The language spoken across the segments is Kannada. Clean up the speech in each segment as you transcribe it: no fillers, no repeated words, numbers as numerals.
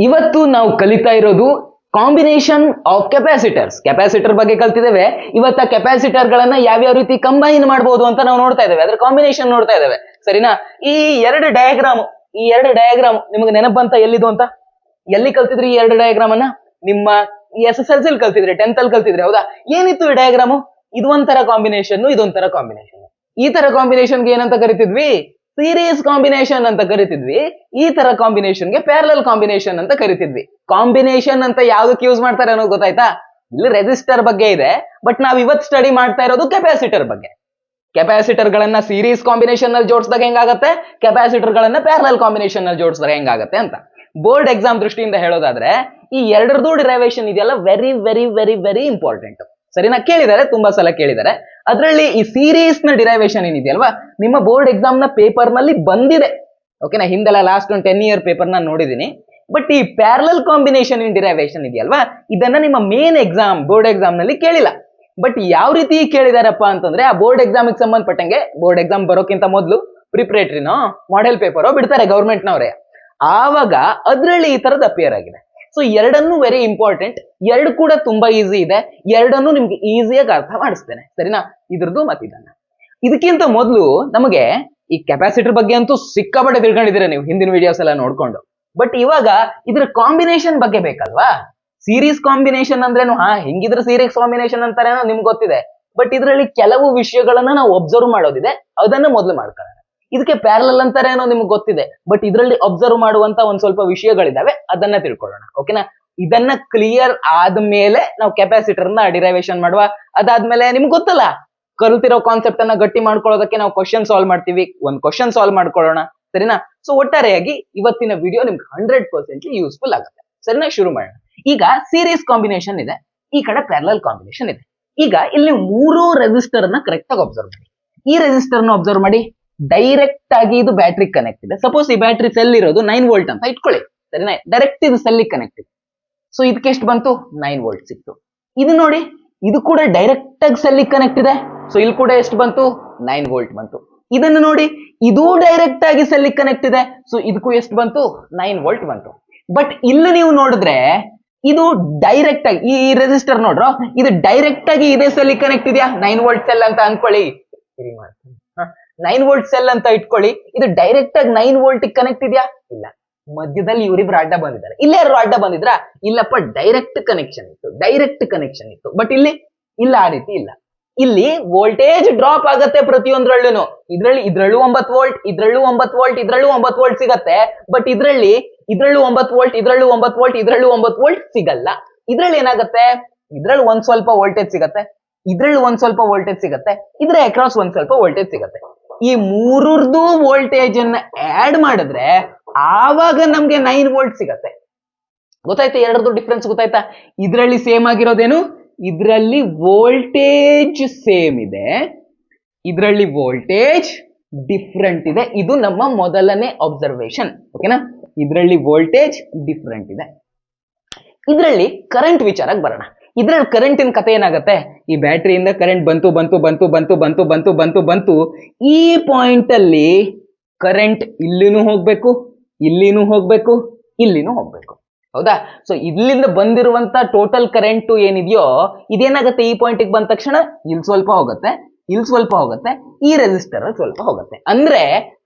ಇವತ್ತು ನಾವು ಕಲಿತಾ ಇರೋದು ಕಾಂಬಿನೇಷನ್ ಆಫ್ ಕೆಪಾಸಿಟರ್ಸ್. ಕೆಪಾಸಿಟರ್ ಬಗ್ಗೆ ಕಲ್ತಿದ್ದೇವೆ. ಇವತ್ತ ಕೆಪಾಸಿಟರ್ ಗಳನ್ನ ಯಾವ್ಯಾವ ರೀತಿ ಕಂಬೈನ್ ಮಾಡಬಹುದು ಅಂತ ನಾವು ನೋಡ್ತಾ ಇದ್ದೇವೆ, ಅದ್ರ ಕಾಂಬಿನೇಷನ್ ನೋಡ್ತಾ ಇದ್ದೇವೆ. ಸರಿನಾ? ಈ ಎರಡು ಡಯಾಗ್ರಾಮ್ ನಿಮಗೆ ನೆನಪಂತ ಎಲ್ಲಿದು ಅಂತ? ಎಲ್ಲಿ ಕಲ್ತಿದ್ರಿ ಈ ಎರಡು ಡಯಾಗ್ರಾಮ್ ಅನ್ನ? ನಿಮ್ಮ SSLC ಕಲ್ತಿದ್ರಿ, 10th ಅಲ್ಲಿ ಕಲ್ತಿದ್ರಿ, ಹೌದಾ? ಏನಿತ್ತು ಈ ಡಯಾಗ್ರಾಮು? ಇದು ಒಂಥರ ಕಾಂಬಿನೇಷನ್, ಇದೊಂಥರ ಕಾಂಬಿನೇಷನ್. ಈ ತರ ಕಾಂಬಿನೇಷನ್ಗೆ ಏನಂತ ಕರಿತಿದ್ವಿ? ಸೀರೀಸ್ ಕಾಂಬಿನೇಷನ್ ಅಂತ ಕರಿತಿದ್ವಿ. ಈ ತರ ಕಾಂಬಿನೇಷನ್ಗೆ ಪ್ಯಾರಲಲ್ ಕಾಂಬಿನೇಷನ್ ಅಂತ ಕರಿತಿದ್ವಿ. ಕಾಂಬಿನೇಷನ್ ಅಂತ ಯಾವ್ದಕ್ಕೆ ಯೂಸ್ ಮಾಡ್ತಾರೆ ಅನ್ನೋದು ಗೊತ್ತಾಯ್ತಾ? ಇಲ್ಲಿ ರೆಸಿಸ್ಟರ್ ಬಗ್ಗೆ ಇದೆ, ಬಟ್ ನಾವ್ ಇವತ್ತು ಸ್ಟಡಿ ಮಾಡ್ತಾ ಇರೋದು ಕೆಪಾಸಿಟರ್ ಬಗ್ಗೆ. ಕೆಪಾಸಿಟರ್ ಗಳನ್ನ ಸೀರೀಸ್ ಕಾಂಬಿನೇಷನ್ ನಲ್ಲಿ ಜೋಡಿಸಿದಾಗ ಹೆಂಗಾಗತ್ತೆ, ಕೆಪಾಸಿಟರ್ ಗಳನ್ನ ಪ್ಯಾರಲಲ್ ಕಾಂಬಿನೇಷನ್ ನಲ್ಲಿ ಜೋಡಿಸಿದಾಗ ಹೆಂಗಾಗತ್ತೆ ಅಂತ. ಬೋರ್ಡ್ ಎಕ್ಸಾಮ್ ದೃಷ್ಟಿಯಿಂದ ಹೇಳೋದಾದ್ರೆ ಈ ಎರಡರದು ಡಿರೈವೇಶನ್ ಇದೆಯಲ್ಲ, very very very very important. ಸರಿನಾ? ಕೇಳಿದ್ದಾರೆ, ತುಂಬಾ ಸಲ ಕೇಳಿದ್ದಾರೆ. ಅದರಲ್ಲಿ ಈ ಸೀರೀಸ್ ನ ಡಿರೈವೇಶನ್ ಏನಿದೆಯಲ್ವಾ, ನಿಮ್ಮ ಬೋರ್ಡ್ ಎಕ್ಸಾಮ್ ನ ಪೇಪರ್ ನಲ್ಲಿ ಬಂದಿದೆ. ಓಕೆನಾ? ಹಿಂದೆಲ್ಲ ಲಾಸ್ಟ್ ಒಂದು 10 year ಪೇಪರ್ ನಾನು ನೋಡಿದೀನಿ. ಬಟ್ ಈ ಪ್ಯಾರಲಲ್ ಕಾಂಬಿನೇಷನ್ ಇನ್ ಡಿರೈವೇಶನ್ ಇದೆಯಲ್ವಾ, ಇದನ್ನ ನಿಮ್ಮ ಮೇನ್ ಎಕ್ಸಾಮ್ ಬೋರ್ಡ್ ಎಕ್ಸಾಮ್ ನಲ್ಲಿ ಕೇಳಿಲ್ಲ. ಬಟ್ ಯಾವ ರೀತಿ ಕೇಳಿದಾರಪ್ಪ ಅಂತಂದ್ರೆ, ಆ ಬೋರ್ಡ್ ಎಕ್ಸಾಮ್ ಸಂಬಂಧಪಟ್ಟಂಗೆ, ಬೋರ್ಡ್ ಎಕ್ಸಾಮ್ ಬರೋಕ್ಕಿಂತ ಮೊದಲು ಪ್ರಿಪರೇಟರಿನೋ ಮಾಡೆಲ್ ಪೇಪರೋ ಬಿಡ್ತಾರೆ ಗೌರ್ಮೆಂಟ್ ನವರೇ. ಆವಾಗ ಅದ್ರಲ್ಲಿ ಈ ತರದ್ ಅಪಿಯರ್ ಆಗಿದೆ. ಸೊ ಎರಡನ್ನೂ ವೆರಿ ಇಂಪಾರ್ಟೆಂಟ್. ಎರಡು ಕೂಡ ತುಂಬಾ ಈಸಿ ಇದೆ. ಎರಡನ್ನೂ ನಿಮ್ಗೆ ಈಸಿಯಾಗಿ ಅರ್ಥ ಮಾಡಿಸ್ತೇನೆ. ಸರಿನಾ? ಇದ್ರದ್ದು ಮತ್ತಿದನ್ನ. ಇದಕ್ಕಿಂತ ಮೊದಲು ನಮಗೆ ಈ ಕೆಪಾಸಿಟರ್ ಬಗ್ಗೆ ಅಂತೂ ಸಿಕ್ಕಾಪಟ್ಟೆ ತಿಳ್ಕೊಂಡಿದ್ದೀರಾ ನೀವು ಹಿಂದಿನ ವಿಡಿಯೋಸ್ ಎಲ್ಲ ನೋಡ್ಕೊಂಡು. ಬಟ್ ಇವಾಗ ಇದ್ರ ಕಾಂಬಿನೇಷನ್ ಬಗ್ಗೆ ಬೇಕಲ್ವಾ? ಸೀರೀಸ್ ಕಾಂಬಿನೇಷನ್ ಅಂದ್ರೇನು? ಹೆಂಗಿದ್ರೆ ಸೀರೀಸ್ ಕಾಂಬಿನೇಷನ್ ಅಂತಾರೇನೋ ನಿಮ್ಗೆ ಗೊತ್ತಿದೆ. ಬಟ್ ಇದರಲ್ಲಿ ಕೆಲವು ವಿಷಯಗಳನ್ನ ನಾವು ಒಬ್ಸರ್ವ್ ಮಾಡೋದಿದೆ, ಅದನ್ನ ಮೊದಲು ಮಾಡ್ಕೊಳ್ಳೋಣ. ಇದಕ್ಕೆ ಪ್ಯಾರಲಲ್ ಅಂತಾರೇನೋ ನಿಮ್ಗೆ ಗೊತ್ತಿದೆ, ಬಟ್ ಇದರಲ್ಲಿ ಒಬ್ಸರ್ವ್ ಮಾಡುವಂತ ಒಂದ್ ಸ್ವಲ್ಪ ವಿಷಯಗಳಿದಾವೆ, ಅದನ್ನ ತಿಳ್ಕೊಳ್ಳೋಣ. ಓಕೆನಾ? ಇದನ್ನ ಕ್ಲಿಯರ್ ಆದ್ಮೇಲೆ ನಾವು ಕೆಪಾಸಿಟರ್ ನ ಡಿರೈವೇಶನ್ ಮಾಡುವ. ಅದಾದ್ಮೇಲೆ ನಿಮ್ಗೆ ಗೊತ್ತಲ್ಲ, ಕಲ್ತಿರೋ ಕಾನ್ಸೆಪ್ಟ್ ಅನ್ನ ಗಟ್ಟಿ ಮಾಡ್ಕೊಳ್ಳೋದಕ್ಕೆ ನಾವು ಕ್ವಶನ್ ಸಾಲ್ವ್ ಮಾಡ್ತೀವಿ. ಒಂದ್ ಕ್ವಶನ್ ಸಾಲ್ವ್ ಮಾಡ್ಕೊಳ್ಳೋಣ. ಸರಿನಾ? ಸೊ ಒಟ್ಟಾರೆಯಾಗಿ ಇವತ್ತಿನ ವಿಡಿಯೋ ನಿಮ್ಗೆ 100% ಯೂಸ್ಫುಲ್ ಆಗುತ್ತೆ. ಸರಿನಾ? ಶುರು ಮಾಡೋಣ. ಈಗ ಸೀರೀಸ್ ಕಾಂಬಿನೇಷನ್ ಇದೆ, ಈ ಕಡೆ ಪ್ಯಾರಲಲ್ ಕಾಂಬಿನೇಷನ್ ಇದೆ. ಈಗ ಇಲ್ಲಿ ಮೂರು ರೆಸಿಸ್ಟರ್ ನ ಕರೆಕ್ಟ್ ಆಗಿ ಅಬ್ಸರ್ವ್ ಮಾಡಿ. ಈ ರೆಸಿಸ್ಟರ್ ನ ಅಬ್ಸರ್ವ್ ಮಾಡಿ. ಡೈರೆಕ್ಟ್ ಆಗಿ ಇದು ಬ್ಯಾಟ್ರಿ ಕನೆಕ್ಟ್ ಇದೆ. ಸಪೋಸ್ ಈ ಬ್ಯಾಟ್ರಿ ಸೆಲ್ ಇರೋದು 9 ವೋಲ್ಟ್ ಅಂತ ಇಟ್ಕೊಳ್ಳಿ. ಸರಿನಾ? ಡೈರೆಕ್ಟ್ ಇದು ಸೆಲ್ ಕನೆಕ್ಟ್ ಇದೆ. ಸೊ ಇದಕ್ಕೆ ಎಷ್ಟು ಬಂತು? 9 ವೋಲ್ಟ್ ಸಿಕ್ತು. ಇದು ನೋಡಿ, ಇದು ಕೂಡ ಡೈರೆಕ್ಟ್ ಆಗಿ ಸೆಲ್ ಕನೆಕ್ಟ್ ಇದೆ. ಸೊ ಇಲ್ಲಿ ಕೂಡ ಎಷ್ಟು ಬಂತು? 9 ವೋಲ್ಟ್ ಬಂತು. ಇದನ್ನು ನೋಡಿ, ಇದು ಡೈರೆಕ್ಟ್ ಆಗಿ ಸೆಲ್ ಕನೆಕ್ಟ್ ಇದೆ. ಸೊ ಇದಕ್ಕೂ ಎಷ್ಟು ಬಂತು? 9 ವೋಲ್ಟ್ ಬಂತು. ಬಟ್ ಇಲ್ಲಿ ನೀವು ನೋಡಿದ್ರೆ ಇದು ಡೈರೆಕ್ಟ್ ಆಗಿ ಈ ರೆಸಿಸ್ಟರ್ ನೋಡ್ರೋ, ಇದು ಡೈರೆಕ್ಟ್ ಆಗಿ ಇದೇ ಸೆಲ್ ಕನೆಕ್ಟ್ ಇದೆಯಾ? 9 ವೋಲ್ಟ್ ಸೆಲ್ ಅಂತ ಅನ್ಕೊಳ್ಳಿ. 9 ವೋಲ್ಟ್ ಸೆಲ್ ಅಂತ ಇಟ್ಕೊಳ್ಳಿ. ಇದು ಡೈರೆಕ್ಟ್ ಆಗಿ 9 ವೋಲ್ಟ್ ಕನೆಕ್ಟ್ ಇದೆಯಾ? ಇಲ್ಲ. ಮಧ್ಯದಲ್ಲಿ ಇವರಿಬ್ರು ಅಡ್ಡ ಬಂದಿದ್ದಾರೆ. ಇಲ್ಲೇ ಯಾರು ಅಡ್ಡ ಬಂದಿದ್ರಾ? ಇಲ್ಲಪ್ಪ, ಡೈರೆಕ್ಟ್ ಕನೆಕ್ಷನ್ ಇತ್ತು. ಬಟ್ ಇಲ್ಲಿ ಇಲ್ಲ, ಆ ರೀತಿ ಇಲ್ಲ. ಇಲ್ಲಿ ವೋಲ್ಟೇಜ್ ಡ್ರಾಪ್ ಆಗತ್ತೆ ಪ್ರತಿಯೊಂದ್ರಲ್ಲೂ. ಇದ್ರಲ್ಲೂ 9 ವೋಲ್ಟ್, ಇದ್ರಲ್ಲೂ 9 ವೋಲ್ಟ್, ಇದ್ರಲ್ಲೂ 9 ವೋಲ್ಟ್ ಸಿಗತ್ತೆ. ಬಟ್ ಇದ್ರಲ್ಲೂ 9 ವೋಲ್ಟ್, ಇದ್ರಲ್ಲೂ 9 ವೋಲ್ಟ್, ಇದ್ರಲ್ಲೂ 9 ವೋಲ್ಟ್ ಸಿಗಲ್ಲ. ಇದ್ರಲ್ಲಿ ಏನಾಗತ್ತೆ? ಇದ್ರಲ್ಲಿ ಒಂದ್ ಸ್ವಲ್ಪ ವೋಲ್ಟೇಜ್ ಸಿಗತ್ತೆ, ಇದ್ರಲ್ಲಿ ಒಂದ್ ಸ್ವಲ್ಪ ವೋಲ್ಟೇಜ್ ಸಿಗತ್ತೆ, ಇದ್ರ ಅಕ್ರಾಸ್ ಒಂದ್ ಸ್ವಲ್ಪ ವೋಲ್ಟೇಜ್ ಸಿಗತ್ತೆ. ಈ ಮೂರದ್ದು ವೋಲ್ಟೇಜ್ ಅನ್ನ ಆಡ್ ಮಾಡಿದ್ರೆ ಆವಾಗ ನಮ್ಗೆ 9 ವೋಲ್ಟ್ ಸಿಗತ್ತೆ. ಗೊತ್ತಾಯ್ತಾ? ಎರಡರದ್ದು ಡಿಫ್ರೆನ್ಸ್ ಗೊತ್ತಾಯ್ತಾ? ಇದ್ರಲ್ಲಿ ಸೇಮ್ ಆಗಿರೋದೇನು? ಇದ್ರಲ್ಲಿ ವೋಲ್ಟೇಜ್ ಸೇಮ್ ಇದೆ, ಇದ್ರಲ್ಲಿ ವೋಲ್ಟೇಜ್ ಡಿಫ್ರೆಂಟ್ ಇದೆ. ಇದು ನಮ್ಮ ಮೊದಲನೇ ಅಬ್ಸರ್ವೇಷನ್. ಓಕೆನಾ? ಇದ್ರಲ್ಲಿ ವೋಲ್ಟೇಜ್ ಡಿಫ್ರೆಂಟ್ ಇದೆ. ಇದ್ರಲ್ಲಿ ಕರೆಂಟ್ ವಿಚಾರಕ್ಕೆ ಬರೋಣ. ಇದ್ರಲ್ಲಿ ಕರೆಂಟಿನ ಕಥೆ ಏನಾಗತ್ತೆ? ಈ ಬ್ಯಾಟ್ರಿಯಿಂದ ಕರೆಂಟ್ ಬಂತು. ಈ ಪಾಯಿಂಟ್ ಅಲ್ಲಿ ಕರೆಂಟ್ ಇಲ್ಲಿನೂ ಹೋಗ್ಬೇಕು, ಇಲ್ಲಿನೂ ಹೋಗ್ಬೇಕು, ಇಲ್ಲಿನೂ ಹೋಗ್ಬೇಕು. ಹೌದಾ? ಸೊ ಇಲ್ಲಿಂದ ಬಂದಿರುವಂತ ಟೋಟಲ್ ಕರೆಂಟ್ ಏನಿದೆಯೋ ಇದೇನಾಗತ್ತೆ? ಈ ಪಾಯಿಂಟ್ ಬಂದ ತಕ್ಷಣ ಇಲ್ಲಿ ಸ್ವಲ್ಪ ಹೋಗುತ್ತೆ, ಇಲ್ಲಿ ಸ್ವಲ್ಪ ಹೋಗುತ್ತೆ, ಈ ರೆಸಿಸ್ಟರ್ ಸ್ವಲ್ಪ ಹೋಗುತ್ತೆ. ಅಂದ್ರೆ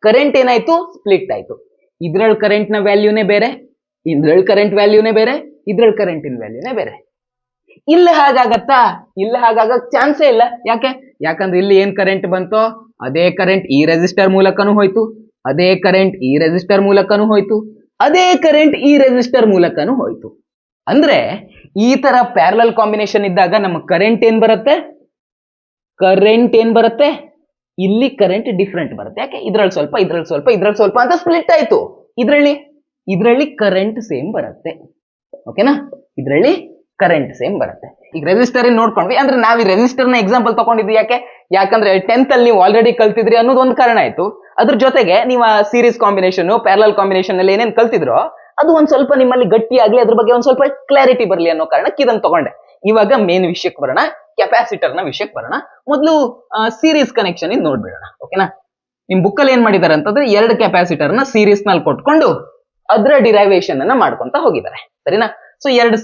ಕರೆಂಟ್ ಏನಾಯ್ತು? ಸ್ಪ್ಲಿಟ್ ಆಯ್ತು. ಇದ್ರಲ್ಲಿ ಕರೆಂಟ್ ನ ವ್ಯಾಲ್ಯೂನೇ ಬೇರೆ, ಇದ್ರಲ್ಲಿ ಕರೆಂಟ್ ವ್ಯಾಲ್ಯೂನೇ ಬೇರೆ, ಇದ್ರಲ್ಲಿ ಕರೆಂಟಿನ ವ್ಯಾಲ್ಯೂನೇ ಬೇರೆ. ಇಲ್ಲಿ ಹಾಗಾಗತ್ತಾ? ಇಲ್ಲಿ ಹಾಗಾಗಕ್ ಚಾನ್ಸೇ ಇಲ್ಲ. ಯಾಕಂದ್ರೆ ಇಲ್ಲಿ ಏನ್ ಕರೆಂಟ್ ಬಂತೋ ಅದೇ ಕರೆಂಟ್ ಈ ರೆಸಿಸ್ಟರ್ ಮೂಲಕನೂ ಹೋಯ್ತು, ಅದೇ ಕರೆಂಟ್ ಈ ರೆಸಿಸ್ಟರ್ ಮೂಲಕನೂ ಹೋಯ್ತು, ಅದೇ ಕರೆಂಟ್ ಈ ರೆಸಿಸ್ಟರ್ ಮೂಲಕನೂ ಹೋಯ್ತು. ಅಂದ್ರೆ ಈ ತರ ಪ್ಯಾರಲಲ್ ಕಾಂಬಿನೇಷನ್ ಇದ್ದಾಗ ನಮ್ಮ ಕರೆಂಟ್ ಏನ್ ಬರುತ್ತೆ? ಇಲ್ಲಿ ಕರೆಂಟ್ ಡಿಫ್ರೆಂಟ್ ಬರುತ್ತೆ. ಯಾಕೆ? ಇದ್ರಲ್ಲಿ ಸ್ವಲ್ಪ, ಇದ್ರಲ್ಲಿ ಸ್ವಲ್ಪ, ಇದ್ರಲ್ಲಿ ಸ್ವಲ್ಪ ಅಂತ ಸ್ಪ್ಲಿಟ್ ಆಯ್ತು. ಇದ್ರಲ್ಲಿ ಕರೆಂಟ್ ಸೇಮ್ ಬರುತ್ತೆ. ಓಕೆನಾ? ಇದ್ರಲ್ಲಿ ಕರೆಂಟ್ ಸೇಮ್ ಬರುತ್ತೆ. ಈಗ ರೆಸಿಸ್ಟರ್ ನೋಡ್ಕೊಂಡ್ವಿ ಅಂದ್ರೆ ನಾವ್ ಈ ರೆಸಿಸ್ಟರ್ ನ ಎಕ್ಸಾಂಪಲ್ ತಗೊಂಡಿದ್ವಿ. ಯಾಕಂದ್ರೆ 10th ಅಲ್ಲಿ ನೀವು ಆಲ್ರೆಡಿ ಕಲ್ತಿದ್ರಿ ಅನ್ನೋದು ಒಂದು ಕಾರಣ ಆಯ್ತು. ಅದ್ರ ಜೊತೆಗೆ ನೀವು ಸೀರೀಸ್ ಕಾಂಬಿನೇಷನ್, ಪ್ಯಾರಲಲ್ ಕಾಂಬಿನೇಷನ್ ಅಲ್ಲಿ ಏನೇನ್ ಕಲ್ತಿದ್ರೋ ಅದು ಒಂದ್ ಸ್ವಲ್ಪ ನಿಮ್ಮಲ್ಲಿ ಗಟ್ಟಿ ಆಗ್ಲಿ, ಅದ್ರ ಬಗ್ಗೆ ಒಂದ್ ಸ್ವಲ್ಪ ಕ್ಲಾರಿಟಿ ಬರ್ಲಿ ಅನ್ನೋ ಕಾರಣಕ್ಕೆ ಇದನ್ನ ತಗೊಂಡೆ. ಇವಾಗ ಮೇನ್ ವಿಷಯಕ್ಕೆ ಬರೋಣ, ಕೆಪಾಸಿಟರ್ ನ ವಿಷಯಕ್ಕೆ ಬರೋಣ. ಮೊದಲು ಸೀರೀಸ್ ಕನೆಕ್ಷನ್ ಇಂದ ನೋಡ್ಬಿಡೋಣ. ಓಕೆನಾ? ನಿಮ್ ಬುಕ್ ಅಲ್ಲಿ ಏನ್ ಮಾಡಿದಾರೆ ಅಂತಂದ್ರೆ 2 ಕೆಪಾಸಿಟರ್ ನ ಸೀರೀಸ್ ನಲ್ಲಿ ಕೊಟ್ಕೊಂಡು ಅದರ ಡಿರೈವೇಶನ್ ಅನ್ನ ಮಾಡ್ಕೊಂತ ಹೋಗಿದ್ದಾರೆ. ಸರಿನಾ? ಸೊ ಎರಡು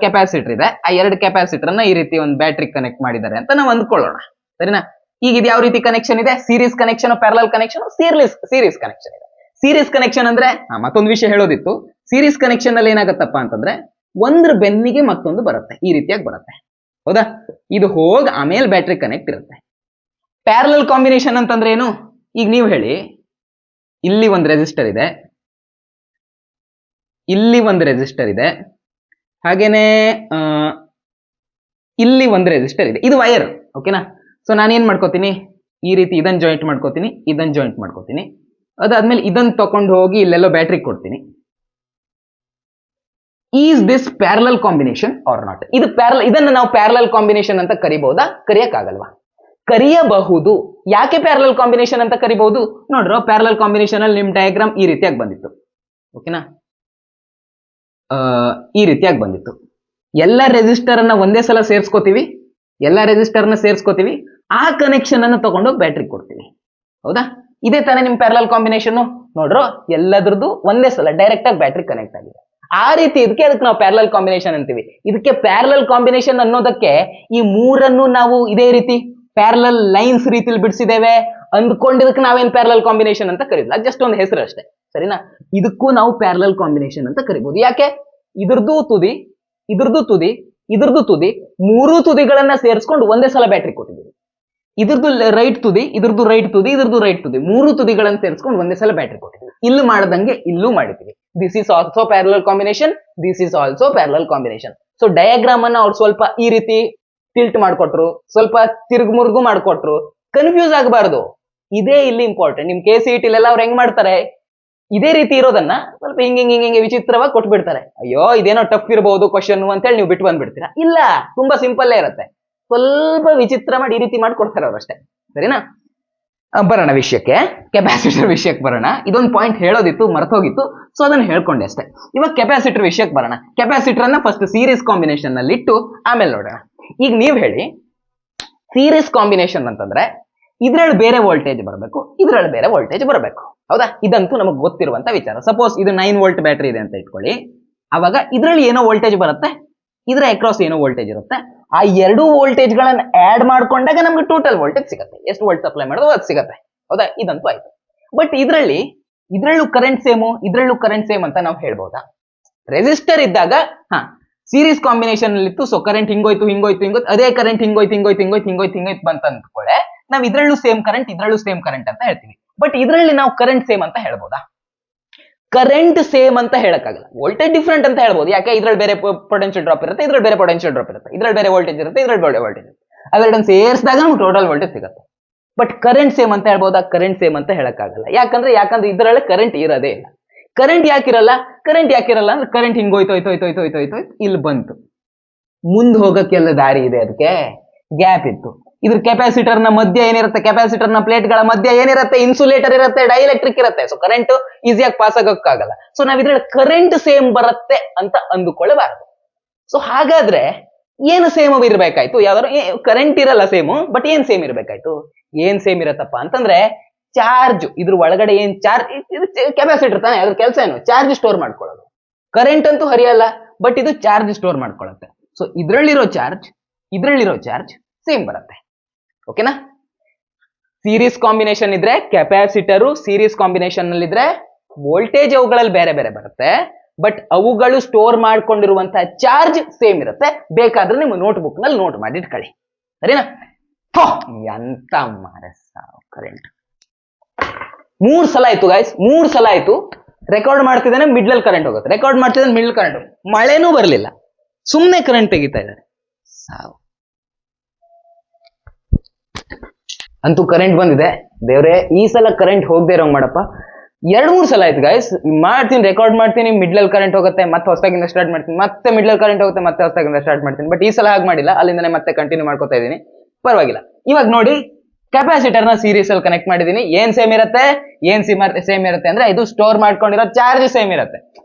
ಕೆಪಾಸಿಟರ್ ಇದೆ, ಆ ಎರಡು ಕೆಪಾಸಿಟರ್ ಅನ್ನ ಈ ರೀತಿ ಒಂದು ಬ್ಯಾಟ್ರಿ ಕನೆಕ್ಟ್ ಮಾಡಿದ್ದಾರೆ ಅಂತ ನಾವು ಅಂದ್ಕೊಳ್ಳೋಣ. ಸರಿನಾ? ಈಗ ಇದು ಯಾವ ರೀತಿ ಕನೆಕ್ಷನ್ ಇದೆ? Series connection, parallel connection? Series connection ಇದೆ. ಸೀರೀಸ್ ಕನೆಕ್ಷನ್ ಅಂದ್ರೆ ಮತ್ತೊಂದು ವಿಷಯ ಹೇಳೋದಿತ್ತು. ಸೀರೀಸ್ ಕನೆಕ್ಷನ್ ಅಲ್ಲಿ ಏನಾಗತ್ತಪ್ಪ ಅಂತಂದ್ರೆ ಒಂದ್ರ ಬೆನ್ನಿಗೆ ಮತ್ತೊಂದು ಬರುತ್ತೆ, ಈ ರೀತಿಯಾಗಿ ಬರುತ್ತೆ. ಹೌದಾ? ಇದು ಹೋಗಿ ಆಮೇಲೆ ಬ್ಯಾಟ್ರಿ ಕನೆಕ್ಟ್ ಇರುತ್ತೆ. ಪ್ಯಾರಲಲ್ ಕಾಂಬಿನೇಷನ್ ಅಂತಂದ್ರೆ ಏನು? ಈಗ ನೀವು ಹೇಳಿ, ಇಲ್ಲಿ ಒಂದು ರೆಸಿಸ್ಟರ್ ಇದೆ, ಇಲ್ಲಿ ಒಂದು ರೆಸಿಸ್ಟರ್ ಇದೆ, ಹಾಗೇನೆ ಇಲ್ಲಿ ಒಂದು ರೆಸಿಸ್ಟರ್ ಇದೆ. ಇದು ವೈರ್, ಓಕೆನಾ? ಸೊ ನಾನೇನ್ ಮಾಡ್ಕೋತೀನಿ, ಈ ರೀತಿ ಇದನ್ನ ಜಾಯಿಂಟ್ ಮಾಡ್ಕೋತೀನಿ, ಇದನ್ನ ಜಾಯಿಂಟ್ ಮಾಡ್ಕೋತೀನಿ. ಅದಾದ್ಮೇಲೆ ಇದನ್ನ ತಕೊಂಡು ಹೋಗಿ ಇಲ್ಲೆಲ್ಲೋ ಬ್ಯಾಟ್ರಿ ಕೊಡ್ತೀನಿ. Is this parallel combination or not? ಇದನ್ನ ನಾವು ಪ್ಯಾರಲಲ್ ಕಾಂಬಿನೇಷನ್ ಅಂತ ಕರಿಬಹುದಾ? ಕರಿಯಕ್ಕಾಗಲ್ವಾ? ಕರಿಯಬಹುದು. ಯಾಕೆ ಪ್ಯಾರಲಲ್ ಕಾಂಬಿನೇಷನ್ ಅಂತ ಕರಿಬಹುದು? ನೋಡ್ರೋ, ಪ್ಯಾರಲಲ್ ಕಾಂಬಿನೇಷನ್ ಅಲ್ಲಿ ನಿಮ್ ಡಯಾಗ್ರಾಮ್ ಈ ರೀತಿಯಾಗಿ ಬಂದಿತ್ತು, ಓಕೆನಾ? ಈ ರೀತಿಯಾಗಿ ಬಂದಿತ್ತು. ಎಲ್ಲ ರೆಸಿಸ್ಟರ್ ಅನ್ನ ಒಂದೇ ಸಲ ಸೇರ್ಸ್ಕೋತೀವಿ, ಎಲ್ಲ ರೆಸಿಸ್ಟರ್ ನ ಸೇರ್ಸ್ಕೋತೀವಿ, ಆ ಕನೆಕ್ಷನ್ ಅನ್ನು ತಗೊಂಡು ಬ್ಯಾಟ್ರಿ ಕೊಡ್ತೀವಿ. ಹೌದಾ? ಇದೇ ತಾನೇ ನಿಮ್ ಪ್ಯಾರಲಲ್ ಕಾಂಬಿನೇಷನ್. ನೋಡ್ರೋ, ಎಲ್ಲದ್ರದ್ದು ಒಂದೇ ಸಲ ಡೈರೆಕ್ಟ್ ಆಗಿ ಬ್ಯಾಟ್ರಿ ಕನೆಕ್ಟ್ ಆಗಿದೆ. ಆ ರೀತಿ ಅದಕ್ಕೆ ನಾವು ಪ್ಯಾರಲಲ್ ಕಾಂಬಿನೇಷನ್ ಅಂತೀವಿ. ಇದಕ್ಕೆ ಪ್ಯಾರಲಲ್ ಕಾಂಬಿನೇಷನ್ ಅನ್ನೋದಕ್ಕೆ ಈ ಮೂರನ್ನು ನಾವು ಇದೇ ರೀತಿ ಪ್ಯಾರಲಲ್ ಲೈನ್ಸ್ ರೀತಿಲಿ ಬಿಡಿಸಿದ್ದೇವೆ ಅಂದ್ಕೊಂಡಿದ್ದಕ್ಕೆ ನಾವೇನ್ ಪ್ಯಾರಲಲ್ ಕಾಂಬಿನೇಷನ್ ಅಂತ ಕರೀಲ್ಲ, ಜಸ್ಟ್ ಒಂದು ಹೆಸರು ಅಷ್ಟೇ. ಸರಿನಾ? ಇದಕ್ಕೂ ನಾವು ಪ್ಯಾರಲಲ್ ಕಾಂಬಿನೇಷನ್ ಅಂತ ಕರಿಬಹುದು. ಯಾಕೆ? ಇದ್ರದ್ದು ತುದಿ, ಇದ್ರದ್ದು ತುದಿ, ಇದ್ರದ್ದು ತುದಿ, ಮೂರೂ ತುದಿಗಳನ್ನ ಸೇರಿಸ್ಕೊಂಡು ಒಂದೇ ಸಲ ಬ್ಯಾಟ್ರಿ ಕೊಟ್ಟಿದ್ದೀವಿ. ಇದ್ರದ್ದು ರೈಟ್ ತುದಿ, ಇದ್ರದ್ದು ರೈಟ್ ತುದಿ, ಇದ್ರದ್ದು ರೈಟ್ ತುದಿ, ಮೂರು ತುದಿಗಳನ್ನು ಸೇರಿಸ್ಕೊಂಡು ಒಂದೇ ಸಲ ಬ್ಯಾಟ್ರಿ ಕೊಟ್ಟಿದ್ದೀವಿ. ಇಲ್ಲಿ ಮಾಡದಂಗೆ ಇಲ್ಲೂ ಮಾಡಿದ್ದೀವಿ. This is also parallel combination, this is also parallel combination. So diagram ಅನ್ನ ಅವ್ರು ಸ್ವಲ್ಪ ಈ ರೀತಿ ಟಿಲ್ಟ್ ಮಾಡ್ಕೊಟ್ರು, ಸ್ವಲ್ಪ ತಿರುಗುಮುರುಗು ಮಾಡ್ಕೊಟ್ರು, ಕನ್ಫ್ಯೂಸ್ ಆಗಬಾರ್ದು. ಇದೇ ಇಲ್ಲಿ ಇಂಪಾರ್ಟೆಂಟ್. ನಿಮ್ KCET ಎಲ್ಲ ಅವ್ರು ಹೆಂಗ್ ಮಾಡ್ತಾರೆ, ಇದೇ ರೀತಿ ಇರೋದನ್ನ ಸ್ವಲ್ಪ ಹಿಂಗೆ ವಿಚಿತ್ರವಾಗಿ ಕೊಟ್ಬಿಡ್ತಾರೆ. ಅಯ್ಯೋ ಇದೇನೋ ಟಫ್ ಇರಬಹುದು ಕ್ವಶನ್ ಅಂತ ಹೇಳಿ ನೀವು ಬಿಟ್ಟು ಬಂದ್ಬಿಡ್ತೀರಾ. ಇಲ್ಲ, ತುಂಬಾ ಸಿಂಪಲ್ಲೇ ಇರುತ್ತೆ. ಸ್ವಲ್ಪ ವಿಚಿತ್ರ ಮಾಡಿ ಈ ರೀತಿ ಮಾಡ್ಕೊಡ್ತಾರೆ ಅವ್ರು ಅಷ್ಟೇ. ಸರಿನಾ? ಬರೋಣ ವಿಷಯಕ್ಕೆ, ಕೆಪಾಸಿಟರ್ ವಿಷಯಕ್ಕೆ ಬರೋಣ. ಇದೊಂದು ಪಾಯಿಂಟ್ ಹೇಳೋದಿತ್ತು, ಮರ್ತೋಗಿತ್ತು, ಸೊ ಅದನ್ನ ಹೇಳ್ಕೊಂಡೆ ಅಷ್ಟೇ. ಇವಾಗ ಕೆಪಾಸಿಟರ್ ವಿಷಯಕ್ಕೆ ಬರೋಣ. ಕೆಪಾಸಿಟರ್ ಅನ್ನ ಫಸ್ಟ್ ಸೀರೀಸ್ ಕಾಂಬಿನೇಷನ್ ನಲ್ಲಿ ಇಟ್ಟು ಆಮೇಲೆ ನೋಡೋಣ. ಈಗ ನೀವು ಹೇಳಿ, ಸೀರೀಸ್ ಕಾಂಬಿನೇಷನ್ ಅಂತಂದ್ರೆ ಇದ್ರಲ್ಲಿ ಬೇರೆ ವೋಲ್ಟೇಜ್ ಬರಬೇಕು, ಇದ್ರಲ್ಲಿ ಬೇರೆ ವೋಲ್ಟೇಜ್ ಬರಬೇಕು. ಹೌದಾ? ಇದಂತೂ ನಮಗೆ ಗೊತ್ತಿರುವಂತ ವಿಚಾರ. ಸಪೋಸ್ ಇದು 9 ವೋಲ್ಟ್ ಬ್ಯಾಟ್ರಿ ಇದೆ ಅಂತ ಇಟ್ಕೊಳ್ಳಿ. ಅವಾಗ ಇದ್ರಲ್ಲಿ ಏನೋ ವೋಲ್ಟೇಜ್ ಬರುತ್ತೆ, ಇದ್ರ ಅಕ್ರಾಸ್ ಏನೋ ವೋಲ್ಟೇಜ್ ಇರುತ್ತೆ. ಆ ಎರಡು ವೋಲ್ಟೇಜ್ ಗಳನ್ನ ಆಡ್ ಮಾಡ್ಕೊಂಡಾಗ ನಮ್ಗೆ ಟೋಟಲ್ ವೋಲ್ಟೇಜ್ ಸಿಗುತ್ತೆ. ಎಷ್ಟು ವೋಲ್ಟ್ ಸಪ್ಲೈ ಮಾಡೋದು ಅದು ಸಿಗುತ್ತೆ. ಹೌದಾ? ಇದಂತೂ ಆಯ್ತು. ಬಟ್ ಇದ್ರಲ್ಲೂ ಕರೆಂಟ್ ಸೇಮು, ಇದ್ರಲ್ಲೂ ಕರೆಂಟ್ ಸೇಮ್ ಅಂತ ನಾವು ಹೇಳ್ಬೋದಾ? ರೆಸಿಸ್ಟರ್ ಇದ್ದಾಗ ಸೀರೀಸ್ ಕಾಂಬಿನೇಷನ್ ಅಲ್ಲಿ ಇತ್ತು, ಸೊ ಕರೆಂಟ್ ಹಿಂಗೋಯ್ತು, ಅದೇ ಕರೆಂಟ್ ಹಿಂಗೋಯ್ತು ಬಂತ ಅಂದ್ಕೊಳ್ಳೆ, ನಾವ್ ಇದ್ರಲ್ಲೂ ಸೇಮ್ ಕರೆಂಟ್, ಇದ್ರಲ್ಲೂ ಸೇಮ್ ಕರೆಂಟ್ ಅಂತ ಹೇಳ್ತೀವಿ. ಬಟ್ ಇದ್ರಲ್ಲಿ ನಾವು ಕರೆಂಟ್ ಸೇಮ್ ಅಂತ ಹೇಳ್ಬೋದಾ? ಕರೆಂಟ್ ಸೇಮ್ ಅಂತ ಹೇಳಕ್ಕಾಗಲ್ಲ. ವೋಲ್ಟೇಜ್ ಡಿಫ್ರೆಂಟ್ ಅಂತ ಹೇಳ್ಬೋದು. ಯಾಕೆ? ಇದ್ರಲ್ಲಿ ಬೇರೆ ಪೊಟೆನ್ಷಿಯಲ್ ಡ್ರಾಪ್ ಇರುತ್ತೆ, ಇದ್ರಲ್ಲಿ ಬೇರೆ ಪೊಟೆನ್ಷಿಯಲ್ ಡ್ರಾಪ್ ಇರುತ್ತೆ, ಇದ್ರಲ್ಲಿ ಬೇರೆ ವೋಲ್ಟೇಜ್ ಇರುತ್ತೆ, ಇದ್ರಲ್ಲಿ ಬೇರೆ ವೋಲ್ಟೇಜ್ ಇರುತ್ತೆ. ಅವೆರಡನ್ನು ಸೇರಿಸಿದಾಗ ನಮ್ಗೆ ಟೋಟಲ್ ವೋಲ್ಟೇಜ್ ಸಿಗುತ್ತೆ. ಬಟ್ ಕರೆಂಟ್ ಸೇಮ್ ಅಂತ ಹೇಳ್ಬೋದಾ? ಕರೆಂಟ್ ಸೇಮ್ ಅಂತ ಹೇಳಕ್ಕಾಗಲ್ಲ. ಯಾಕಂದ್ರೆ ಇದ್ರಲ್ಲಿ ಕರೆಂಟ್ ಇರೋದೇ ಇಲ್ಲ. ಕರೆಂಟ್ ಯಾಕಿರಲ್ಲ ಅಂದ್ರೆ ಕರೆಂಟ್ ಹಿಂಗೋಯ್ತು ಇಲ್ಲಿ ಬಂತು, ಮುಂದೆ ಹೋಗಕ್ಕೆಲ್ಲ ದಾರಿ ಇದೆ, ಅದಕ್ಕೆ ಗ್ಯಾಪ್ ಇತ್ತು. ಇದ್ರ ಕೆಪಾಸಿಟರ್ ನ ಮಧ್ಯ ಏನಿರುತ್ತೆ, ಕೆಪಾಸಿಟರ್ ನ ಪ್ಲೇಟ್ ಗಳ ಮಧ್ಯ ಏನಿರುತ್ತೆ, ಇನ್ಸುಲೇಟರ್ ಇರುತ್ತೆ, ಡೈಎಲೆಕ್ಟ್ರಿಕ್ ಇರುತ್ತೆ. ಸೊ ಕರೆಂಟ್ ಈಸಿಯಾಗಿ ಪಾಸ್ ಆಗೋಕ್ಕಾಗಲ್ಲ. ಸೊ ನಾವ್ ಇದ್ರಲ್ಲಿ ಕರೆಂಟ್ ಸೇಮ್ ಬರುತ್ತೆ ಅಂತ ಅಂದುಕೊಳ್ಳಬಾರದು. ಸೊ ಹಾಗಾದ್ರೆ ಏನು ಸೇಮ್ ಇರ್ಬೇಕಾಯ್ತು? ಯಾವ್ದಾದ್ರು ಕರೆಂಟ್ ಇರಲ್ಲ ಸೇಮು, ಬಟ್ ಏನ್ ಸೇಮ್ ಇರ್ಬೇಕಾಯ್ತು? ಏನ್ ಸೇಮ್ ಇರತ್ತಪ್ಪ ಅಂತಂದ್ರೆ ಚಾರ್ಜ್. ಇದ್ರ ಒಳಗಡೆ ಏನ್ ಚಾರ್ಜ್, ಕೆಪಾಸಿಟರ್ ತಾನೆ, ಅದ್ರ ಕೆಲಸ ಏನು? ಚಾರ್ಜ್ ಸ್ಟೋರ್ ಮಾಡ್ಕೊಳ್ಳೋದು. ಕರೆಂಟ್ ಅಂತೂ ಹರಿಯಲ್ಲ, ಬಟ್ ಇದು ಚಾರ್ಜ್ ಸ್ಟೋರ್ ಮಾಡ್ಕೊಳ್ಳುತ್ತೆ. ಸೊ ಇದ್ರಲ್ಲಿರೋ ಚಾರ್ಜ್ ಸೇಮ್ ಬರುತ್ತೆ. ಓಕೆನಾ? ಸೀರೀಸ್ ಕಾಂಬಿನೇಷನ್ ಇದ್ರೆ ಕೆಪಾಸಿಟರು ಸೀರೀಸ್ ಕಾಂಬಿನೇಷನ್ ನಲ್ಲಿ ಇದ್ರೆ ವೋಲ್ಟೇಜ್ ಅವುಗಳಲ್ಲಿ ಬೇರೆ ಬೇರೆ ಬರುತ್ತೆ, ಬಟ್ ಅವುಗಳು ಸ್ಟೋರ್ ಮಾಡ್ಕೊಂಡಿರುವಂತಹ ಚಾರ್ಜ್ ಸೇಮ್ ಇರುತ್ತೆ. ಬೇಕಾದ್ರೆ ನಿಮ್ಮ ನೋಟ್ಬುಕ್ ನಲ್ಲಿ ನೋಟ್ ಮಾಡಿ ಇಟ್ಕೊಳ್ಳಿ. ಸರಿನಾ? ಎಂತ ಕರೆಂಟ್ 3 ಸಲ ಆಯ್ತು ಗಾಯ್ಸ್, 3 ಸಲ ಆಯ್ತು. ರೆಕಾರ್ಡ್ ಮಾಡ್ತಿದ್ದಾನೆ, ಮಿಡ್ಲಲ್ಲಿ ಕರೆಂಟ್ ಹೋಗುತ್ತೆ, ರೆಕಾರ್ಡ್ ಮಾಡ್ತಿದ್ದಾನೆ, ಮಿಡ್ಲ್ ಕರೆಂಟ್ ಹೋಗುತ್ತೆ. ಮಳೆನೂ ಬರಲಿಲ್ಲ, ಸುಮ್ಮನೆ ಕರೆಂಟ್ ತೆಗಿತಾ ಇದ್ದಾರೆ. ಸಾವು. ಅಂತೂ ಕರೆಂಟ್ ಬಂದಿದೆ. ದೇವ್ರೆ, ಈ ಸಲ ಕರೆಂಟ್ ಹೋಗದೆ ಇರೋಂಗ್ ಮಾಡಪ್ಪ. 2-3 ಸಲ ಆಯ್ತು ಗಾಯ್ಸ್. ಮಾಡ್ತೀನಿ, ರೆಕಾರ್ಡ್ ಮಾಡ್ತೀನಿ, ಮಿಡ್ಲಲ್ಲಿ ಕರೆಂಟ್ ಹೋಗುತ್ತೆ, ಮತ್ತೆ ಹೊಸದಾಗಿಂದ ಸ್ಟಾರ್ಟ್ ಮಾಡ್ತೀನಿ, ಮತ್ತೆ ಮಿಡ್ಲಲ್ಲಿ ಕರೆಂಟ್ ಹೋಗುತ್ತೆ, ಮತ್ತೆ ಹೊಸದಾಗಿಂದ ಸ್ಟಾರ್ಟ್ ಮಾಡ್ತೀನಿ. ಬಟ್ ಈ ಸಲ ಹಾಗೆ ಮಾಡಿಲ್ಲ, ಅಲ್ಲಿಂದನೇ ಮತ್ತೆ ಕಂಟಿನ್ಯೂ ಮಾಡ್ಕೊತಾ ಇದ್ದೀನಿ. ಪರವಾಗಿಲ್ಲ. ಇವಾಗ ನೋಡಿ, ಕೆಪಾಸಿಟರ್ ನ ಸೀರೀಸ್ ಅಲ್ಲಿ ಕನೆಕ್ಟ್ ಮಾಡಿದೀನಿ. ಏನ್ ಸೇಮ್ ಇರುತ್ತೆ ಅಂದ್ರೆ ಇದು ಸ್ಟೋರ್ ಮಾಡ್ಕೊಂಡಿರೋ ಚಾರ್ಜ್ ಸೇಮ್ ಇರುತ್ತೆ.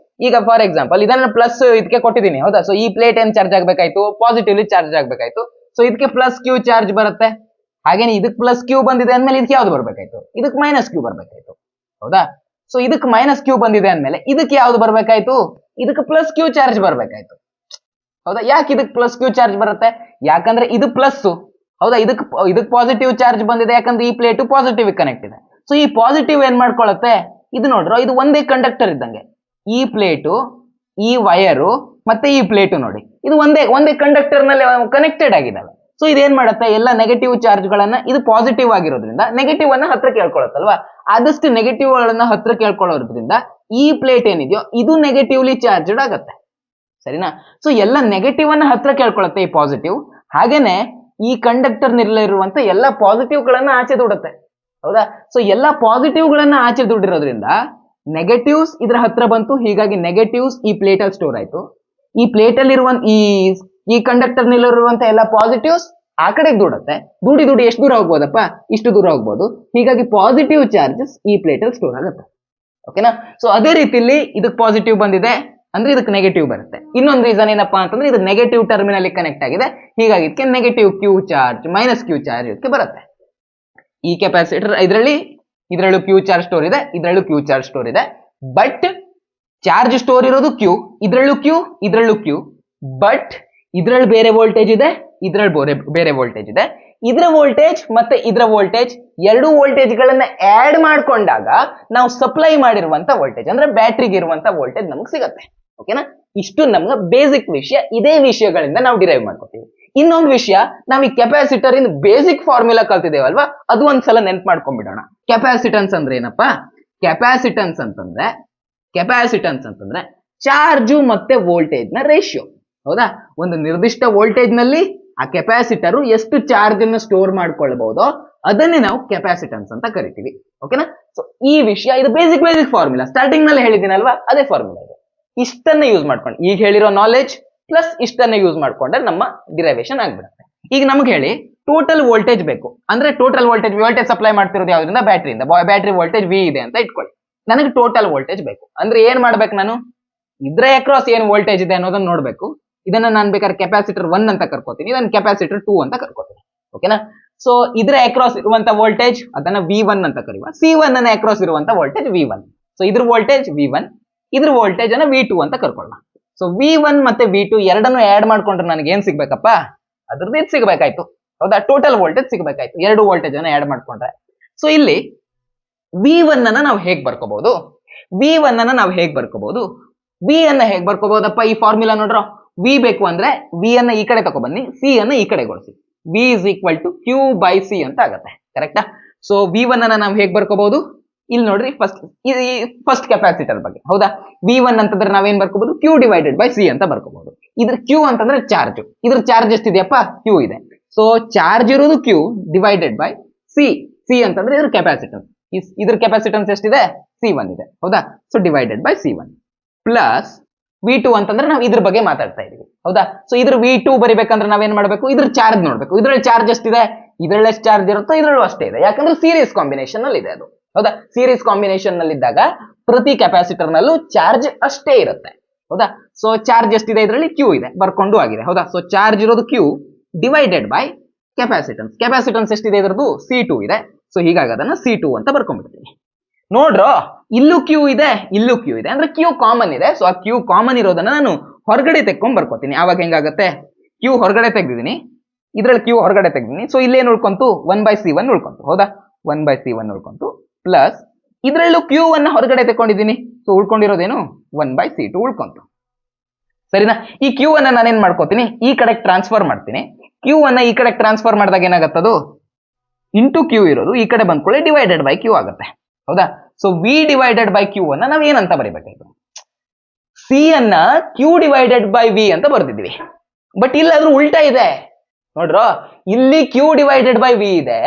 ಈಗ ಫಾರ್ ಎಕ್ಸಾಂಪಲ್ ಇದನ್ನ ಪ್ಲಸ್ ಇದಕ್ಕೆ ಕೊಟ್ಟಿದ್ದೀನಿ, ಹೌದಾ? ಸೊ ಈ ಪ್ಲೇಟ್ ಏನ್ ಚಾರ್ಜ್ ಆಗ್ಬೇಕಾಯ್ತು? ಪಾಸಿಟಿವ್ಲಿ ಚಾರ್ಜ್ ಆಗ್ಬೇಕಾಯ್ತು. ಸೊ ಇದಕ್ಕೆ ಪ್ಲಸ್ ಕ್ಯೂ ಚಾರ್ಜ್ ಬರುತ್ತೆ. ಹಾಗೇನೆ ಇದಕ್ಕೆ ಪ್ಲಸ್ ಕ್ಯೂ ಬಂದಿದೆ ಅಂದ್ಮೇಲೆ ಇದಕ್ಕೆ ಯಾವ್ದು ಬರ್ಬೇಕಾಯ್ತು? ಇದಕ್ಕೆ ಮೈನಸ್ ಕ್ಯೂ ಬರ್ಬೇಕಾಯ್ತು, ಹೌದಾ? ಸೊ ಇದಕ್ಕೆ ಮೈನಸ್ ಕ್ಯೂ ಬಂದಿದೆ ಅಂದ್ಮೇಲೆ ಇದಕ್ಕೆ ಯಾವ್ದು ಬರ್ಬೇಕಾಯ್ತು, ಇದಕ್ಕೆ ಪ್ಲಸ್ ಕ್ಯೂ ಚಾರ್ಜ್ ಬರ್ಬೇಕಾಯ್ತು. ಹೌದಾ, ಯಾಕೆ ಇದಕ್ಕೆ ಪ್ಲಸ್ ಕ್ಯೂ ಚಾರ್ಜ್ ಬರುತ್ತೆ, ಯಾಕಂದ್ರೆ ಇದು ಪ್ಲಸ್. ಹೌದಾ, ಇದಕ್ಕೆ ಪಾಸಿಟಿವ್ ಚಾರ್ಜ್ ಬಂದಿದೆ, ಯಾಕಂದ್ರೆ ಈ ಪ್ಲೇಟು ಪಾಸಿಟಿವ್ ಕನೆಕ್ಟ್ ಇದೆ. ಸೊ ಈ ಪಾಸಿಟಿವ್ ಏನ್ ಮಾಡ್ಕೊಳತ್ತೆ, ಇದು ನೋಡ್ರೋ, ಇದು ಒಂದೇ ಕಂಡಕ್ಟರ್ ಇದ್ದಂಗೆ. ಈ ಪ್ಲೇಟು, ಈ ವಯರು ಮತ್ತೆ ಈ ಪ್ಲೇಟು ನೋಡಿ, ಇದು ಒಂದೇ ಕಂಡಕ್ಟರ್ ನಲ್ಲಿ ಕನೆಕ್ಟೆಡ್ ಆಗಿದ್ದಾವೆ. ಸೊ ಇದೇನ್ ಮಾಡುತ್ತೆ, ಎಲ್ಲ ನೆಗೆಟಿವ್ ಚಾರ್ಜ್ ಗಳನ್ನ, ಇದು ಪಾಸಿಟಿವ್ ಆಗಿರೋದ್ರಿಂದ ನೆಗೆಟಿವ್ ಅನ್ನ ಹತ್ರ ಕೇಳ್ಕೊಳತ್ತಲ್ವಾ, ಆದಷ್ಟು ನೆಗೆಟಿವ್ ಗಳನ್ನ ಹತ್ರ ಕೇಳ್ಕೊಳ್ಳೋದ್ರಿಂದ ಈ ಪ್ಲೇಟ್ ಏನಿದೆಯೋ ಇದು ನೆಗೆಟಿವ್ಲಿ ಚಾರ್ಜ್ಡ್ ಆಗತ್ತೆ. ಸರಿನಾ, ಸೊ ಎಲ್ಲ ನೆಗೆಟಿವ್ ಅನ್ನ ಹತ್ರ ಕೇಳ್ಕೊಳತ್ತೆ ಈ ಪಾಸಿಟಿವ್. ಹಾಗೇನೆ ಈ ಕಂಡಕ್ಟರ್ ನಲ್ಲಿರುವಂತ ಎಲ್ಲ ಪಾಸಿಟಿವ್ ಗಳನ್ನ ಆಚೆ ದುಡುತ್ತೆ. ಹೌದಾ, ಸೊ ಎಲ್ಲ ಪಾಸಿಟಿವ್ ಗಳನ್ನ ಆಚೆ ದುಡ್ಡಿರೋದ್ರಿಂದ ನೆಗೆಟಿವ್ಸ್ ಇದ್ರ ಹತ್ರ ಬಂತು, ಹೀಗಾಗಿ ನೆಗೆಟಿವ್ಸ್ ಈ ಪ್ಲೇಟ್ ಅಲ್ಲಿ ಸ್ಟೋರ್ ಆಯ್ತು. ಈ ಪ್ಲೇಟ್ ಅಲ್ಲಿ ಈ ಕಂಡಕ್ಟರ್ ನಲ್ಲಿರುವಂತ ಎಲ್ಲ ಪಾಸಿಟಿವ್ಸ್ ಆ ಕಡೆಗೆ ದುಡುತ್ತೆ. ದುಡಿ ಎಷ್ಟು ದೂರ ಹೋಗ್ಬೋದಪ್ಪ, ಇಷ್ಟು ದೂರ ಹೋಗ್ಬೋದು. ಹೀಗಾಗಿ ಪಾಸಿಟಿವ್ ಚಾರ್ಜಸ್ ಈ ಪ್ಲೇಟ್ ಅಲ್ಲಿ ಸ್ಟೋರ್ ಆಗುತ್ತೆ. ಓಕೆನಾ, ಸೊ ಅದೇ ರೀತಿಲಿ ಇದಕ್ಕೆ ಪಾಸಿಟಿವ್ ಬಂದಿದೆ ಅಂದ್ರೆ ಇದಕ್ಕೆ ನೆಗೆಟಿವ್ ಬರುತ್ತೆ. ಇನ್ನೊಂದು ರೀಸನ್ ಏನಪ್ಪಾ ಅಂತಂದ್ರೆ ಇದು ನೆಗೆಟಿವ್ ಟರ್ಮಿನಲ್ ಕನೆಕ್ಟ್ ಆಗಿದೆ, ಹೀಗಾಗಿ ಇದಕ್ಕೆ negative Q charge, minus Q charge ಇದಕ್ಕೆ ಬರುತ್ತೆ. ಈ ಕೆಪಾಸಿಟರ್ ಇದರಲ್ಲೂ ಕ್ಯೂ ಚಾರ್ಜ್ ಸ್ಟೋರ್ ಇದೆ, ಇದರಲ್ಲೂ ಕ್ಯೂ ಚಾರ್ಜ್ ಸ್ಟೋರ್ ಇದೆ. ಬಟ್ ಚಾರ್ಜ್ ಸ್ಟೋರ್ ಇರೋದು ಕ್ಯೂ, ಇದರಲ್ಲೂ ಕ್ಯೂ. ಬಟ್ ಇದ್ರಲ್ಲಿ ಬೇರೆ ವೋಲ್ಟೇಜ್ ಇದೆ, ಇದ್ರಲ್ಲಿ ಬೇರೆ ವೋಲ್ಟೇಜ್ ಇದೆ. ಇದರ ವೋಲ್ಟೇಜ್ ಮತ್ತೆ ಇದರ ವೋಲ್ಟೇಜ್ ಎರಡು ವೋಲ್ಟೇಜ್ ಗಳನ್ನ ಆಡ್ ಮಾಡ್ಕೊಂಡಾಗ ನಾವು ಸಪ್ಲೈ ಮಾಡಿರುವಂತ ವೋಲ್ಟೇಜ್ ಅಂದ್ರೆ ಬ್ಯಾಟ್ರಿಗೆ ಇರುವಂತ ವೋಲ್ಟೇಜ್ ನಮಗೆ ಸಿಗತ್ತೆ. ಓಕೆನಾ, ಇಷ್ಟು ನಮ್ಗೆ ಬೇಸಿಕ್ ವಿಷಯ. ಇದೇ ವಿಷಯಗಳಿಂದ ನಾವು ಡಿರೈವ್ ಮಾಡ್ಕೊತೀವಿ. ಇನ್ನೊಂದು ವಿಷಯ, ನಾವು ಈ ಕೆಪಾಸಿಟರ್ ಇನ್ ಬೇಸಿಕ್ ಫಾರ್ಮುಲಾ ಕಲ್ತಿದ್ದೇವಲ್ವಾ, ಅದು ಒಂದ್ಸಲ ನೆನ್ಪು ಮಾಡ್ಕೊಂಡ್ಬಿಡೋಣ. ಕೆಪಾಸಿಟನ್ಸ್ ಅಂದ್ರೆ ಏನಪ್ಪಾ, ಕೆಪಾಸಿಟನ್ಸ್ ಅಂತಂದ್ರೆ ಚಾರ್ಜು ಮತ್ತೆ ವೋಲ್ಟೇಜ್ ನ ರೇಷಿಯೋ. ಹೌದಾ, ಒಂದು ನಿರ್ದಿಷ್ಟ ವೋಲ್ಟೇಜ್ ನಲ್ಲಿ ಆ ಕೆಪಾಸಿಟರ್ ಎಷ್ಟು ಚಾರ್ಜ್ ಅನ್ನು ಸ್ಟೋರ್ ಮಾಡ್ಕೊಳ್ಬಹುದೋ ಅದನ್ನೇ ನಾವು ಕೆಪಾಸಿಟನ್ಸ್ ಅಂತ ಕರಿತೀವಿ. ಓಕೆನಾ, ಸೊ ಈ ವಿಷಯ ಇದು ಬೇಸಿಕ್ ಫಾರ್ಮುಲಾ ಸ್ಟಾರ್ಟಿಂಗ್ ನಲ್ಲಿ ಹೇಳಿದ್ದೀನಲ್ವಾ, ಅದೇ ಫಾರ್ಮುಲಾ ಇದೆ. ಇಷ್ಟನ್ನ ಯೂಸ್ ಮಾಡ್ಕೊಂಡು, ಈಗ ಹೇಳಿರೋ ನಾಲೆಜ್ ಪ್ಲಸ್ ಇಷ್ಟನ್ನ ಯೂಸ್ ಮಾಡ್ಕೊಂಡ್ರೆ ನಮ್ಮ ಡಿರೈವೇಶನ್ ಆಗ್ಬಿಡುತ್ತೆ. ಈಗ ನಮ್ಗೆ ಹೇಳಿ ಟೋಟಲ್ ವೋಲ್ಟೇಜ್ ಬೇಕು ಅಂದ್ರೆ ಟೋಟಲ್ ವೋಲ್ಟೇಜ್ ಸಪ್ಲೈ ಮಾಡ್ತಿರೋದು ಯಾವ್ದ್ರಿಂದ, ಬ್ಯಾಟ್ರಿಯಿಂದ. ಬ್ಯಾಟ್ರಿ ವೋಲ್ಟೇಜ್ ವಿ ಇದೆ ಅಂತ ಇಟ್ಕೊಳ್ಳಿ. ನನಗೆ ಟೋಟಲ್ ವೋಲ್ಟೇಜ್ ಬೇಕು ಅಂದ್ರೆ ಏನ್ ಮಾಡ್ಬೇಕು, ನಾನು ಇದ್ರ ಅಕ್ರಾಸ್ ಏನ್ ವೋಲ್ಟೇಜ್ ಇದೆ ಅನ್ನೋದನ್ನ ನೋಡ್ಬೇಕು. ಇದನ್ನ ನಾನು ಬೇಕಾದ್ರೆ ಕೆಪಾಸಿಟರ್ 1 ಅಂತ ಕರ್ಕೋತೀನಿ, ಇದನ್ನ ಕೆಪಾಸಿಟರ್ 2 ಅಂತ ಕರ್ಕೋತೀನಿ. ಓಕೆನಾ, ಸೊ ಇದ್ರ ಅಕ್ರಾಸ್ ಇರುವಂತ ವೋಲ್ಟೇಜ್ ಅದನ್ನ V1 ಅಂತ ಕರೆಯುವ. C1 ಅನ್ನ ಅಕ್ರಾಸ್ ಇರುವಂತ ವೋಲ್ಟೇಜ್ V1. ಸೊ ಇದ್ರ ವೋಲ್ಟೇಜ್ V1, ಇದ್ರ ವೋಲ್ಟೇಜ್ ಅನ್ನ V2 ಅಂತ ಕರ್ಕೊಳ್ಳೋಣ. ಸೊ V1 ಮತ್ತೆ V2 ಎರಡನ್ನು ಆಡ್ ಮಾಡ್ಕೊಂಡ್ರೆ ನನಗೆ ಏನ್ ಸಿಗ್ಬೇಕಪ್ಪ, ಅದ್ರದ್ದು ಇದು ಸಿಗ್ಬೇಕಾಯ್ತು. ಹೌದಾ, ಟೋಟಲ್ ವೋಲ್ಟೇಜ್ ಸಿಗ್ಬೇಕಾಯ್ತು ಎರಡು ವೋಲ್ಟೇಜ್ ಅನ್ನ ಆಡ್ ಮಾಡ್ಕೊಂಡ್ರೆ. ಸೊ ಇಲ್ಲಿ V1 ಅನ್ನ ನಾವು ಹೇಗ್ ಬರ್ಕೋಬಹುದು, ವಿ ಅನ್ನ ಹೇಗ್ ಬರ್ಕೋಬಹುದಪ್ಪ, ಈ ಫಾರ್ಮುಲಾ ನೋಡ್ರೋ. ವಿ ಬೇಕು ಅಂದ್ರೆ ವಿ ಅನ್ನ ಈ ಕಡೆ ತಗೊಬನ್ನಿ, ಸಿ ಅನ್ನ ಈ ಕಡೆ ಗೊಳಿಸಿ. V is equal to Q by C ಅಂತ ಆಗತ್ತೆ. ಕರೆಕ್ಟಾ, ಸೊ V1 ಅನ್ನ ನಾವು ಹೇಗ್ ಬರ್ಕೋಬಹುದು, ಇಲ್ಲಿ ನೋಡ್ರಿ, ಫಸ್ಟ್ ಕೆಪಾಸಿಟರ್ ಬಗ್ಗೆ. ಹೌದಾ, V1 ಅಂತಂದ್ರೆ ನಾವೇನ್ ಬರ್ಕೋಬಹುದು, ಕ್ಯೂ ಡಿವೈಡೆಡ್ ಬೈ ಸಿ ಅಂತ ಬರ್ಕೋಬಹುದು. ಇದ್ರ ಕ್ಯೂ ಅಂತಂದ್ರೆ ಚಾರ್ಜ್, ಇದ್ರ ಚಾರ್ಜ್ ಎಷ್ಟಿದೆಯಪ್ಪ, ಕ್ಯೂ ಇದೆ. ಸೊ ಚಾರ್ಜ್ ಇರೋದು ಕ್ಯೂ ಡಿವೈಡೆಡ್ ಬೈ ಸಿ ಅಂತಂದ್ರೆ ಇದ್ರ ಕೆಪಾಸಿಟನ್ಸ್. ಇದ್ರ ಕೆಪಾಸಿಟನ್ಸ್ ಎಷ್ಟಿದೆ, C1 ಇದೆ. ಹೌದಾ, so divided by C1 plus V2 ಅಂತಂದ್ರೆ ನಾವು ಇದ್ರ ಬಗ್ಗೆ ಮಾತಾಡ್ತಾ ಇದೀವಿ. ಹೌದಾ, ಸೊ ಇದ್ರ V2 ಬರಿಬೇಕಂದ್ರೆ ನಾವೇನ್ ಮಾಡ್ಬೇಕು, ಇದ್ರ ಚಾರ್ಜ್ ನೋಡ್ಬೇಕು. ಇದ್ರಲ್ಲಿ ಚಾರ್ಜ್ ಎಷ್ಟಿದೆ, ಇದ್ರಲ್ಲಿ ಎಷ್ಟು ಚಾರ್ಜ್ ಇರುತ್ತೋ ಇದ್ರಲ್ಲೂ ಅಷ್ಟೇ ಇದೆ, ಯಾಕಂದ್ರೆ ಸೀರೀಸ್ ಕಾಂಬಿನೇಷನ್ ನಲ್ಲಿ ಇದೆ ಅದು. ಹೌದಾ, ಸೀರೀಸ್ ಕಾಂಬಿನೇಷನ್ ನಲ್ಲಿ ಇದ್ದಾಗ ಪ್ರತಿ ಕೆಪಾಸಿಟರ್ ನಲ್ಲೂ ಚಾರ್ಜ್ ಅಷ್ಟೇ ಇರುತ್ತೆ. ಹೌದಾ, ಸೊ ಚಾರ್ಜ್ ಎಷ್ಟಿದೆ, ಇದರಲ್ಲಿ ಕ್ಯೂ ಇದೆ, ಬರ್ಕೊಂಡು ಆಗಿದೆ. ಹೌದಾ, ಸೊ ಚಾರ್ಜ್ ಇರೋದು ಕ್ಯೂ ಡಿವೈಡೆಡ್ ಬೈ ಕೆಪಾಸಿಟನ್ಸ್ ಎಷ್ಟಿದೆ, ಇದ್ರದ್ದು C2 ಇದೆ. ಸೊ ಹೀಗಾಗಿ ಅದನ್ನ C2 ಅಂತ ಬರ್ಕೊಂಡ್ಬಿಡ್ತೀನಿ. ನೋಡ್ರೋ, ಇಲ್ಲೂ ಕ್ಯೂ ಇದೆ, ಇಲ್ಲೂ ಕ್ಯೂ ಇದೆ, ಅಂದ್ರೆ ಕ್ಯೂ ಕಾಮನ್ ಇದೆ. ಸೊ ಆ ಕ್ಯೂ ಕಾಮನ್ ಇರೋದನ್ನ ನಾನು ಹೊರಗಡೆ ತೆಕ್ಕೊಂಡ್ ಬರ್ಕೋತೀನಿ. ಆವಾಗ ಹೆಂಗಾಗತ್ತೆ, ಕ್ಯೂ ಹೊರಗಡೆ ತೆಗ್ದಿದ್ದೀನಿ, ಇದ್ರಲ್ಲಿ ಕ್ಯೂ ಹೊರಗಡೆ ತೆಗ್ದಿದ್ದೀನಿ. ಸೊ ಇಲ್ಲೇನು ಉಳ್ಕೊಂತು, 1/C1 ಉಳ್ಕೊಂತು. ಹೌದಾ, 1/C1 ಉಳ್ಕೊಂತು ಪ್ಲಸ್ ಇದ್ರಲ್ಲೂ ಕ್ಯೂ ಅನ್ನ ಹೊರಗಡೆ ತೆಕ್ಕೊಂಡಿದ್ದೀನಿ. So ಉಳ್ಕೊಂಡಿರೋದೇನು, 1/C2 ಉಳ್ಕೊಂತು. ಸರಿನಾ, ಈ ಕ್ಯೂ ಅನ್ನ ನಾನೇನ್ ಮಾಡ್ಕೋತೀನಿ, ಈ ಕಡೆ ಟ್ರಾನ್ಸ್ಫರ್ ಮಾಡ್ತೀನಿ. ಕ್ಯೂ ಅನ್ನ ಈ ಕಡೆ ಟ್ರಾನ್ಸ್ಫರ್ ಮಾಡಿದಾಗ ಏನಾಗತ್ತದು, ಇಂಟು ಕ್ಯೂ ಇರೋದು ಈ ಕಡೆ ಬಂದ್ಕೊಳ್ಳಿ ಡಿವೈಡೆಡ್ ಬೈ ಕ್ಯೂ ಆಗುತ್ತೆ. ಹೌದಾ, so V divided by Q ಅನ್ನ ನಾವ್ ಏನಂತ ಬರಿಬೇಕಾಯ್ತು, ಸಿ ಅನ್ನ ಕ್ಯೂ ಡಿವೈಡೆಡ್ ಬೈ ವಿ ಅಂತ ಬರ್ದಿದ್ವಿ. ಬಟ್ ಇಲ್ಲಾದ್ರೂ ಉಲ್ಟಾ ಇದೆ ನೋಡ್ರೋ, ಇಲ್ಲಿ ಕ್ಯೂ ಡಿವೈಡೆಡ್ ಬೈ ವಿ ಇದೆ,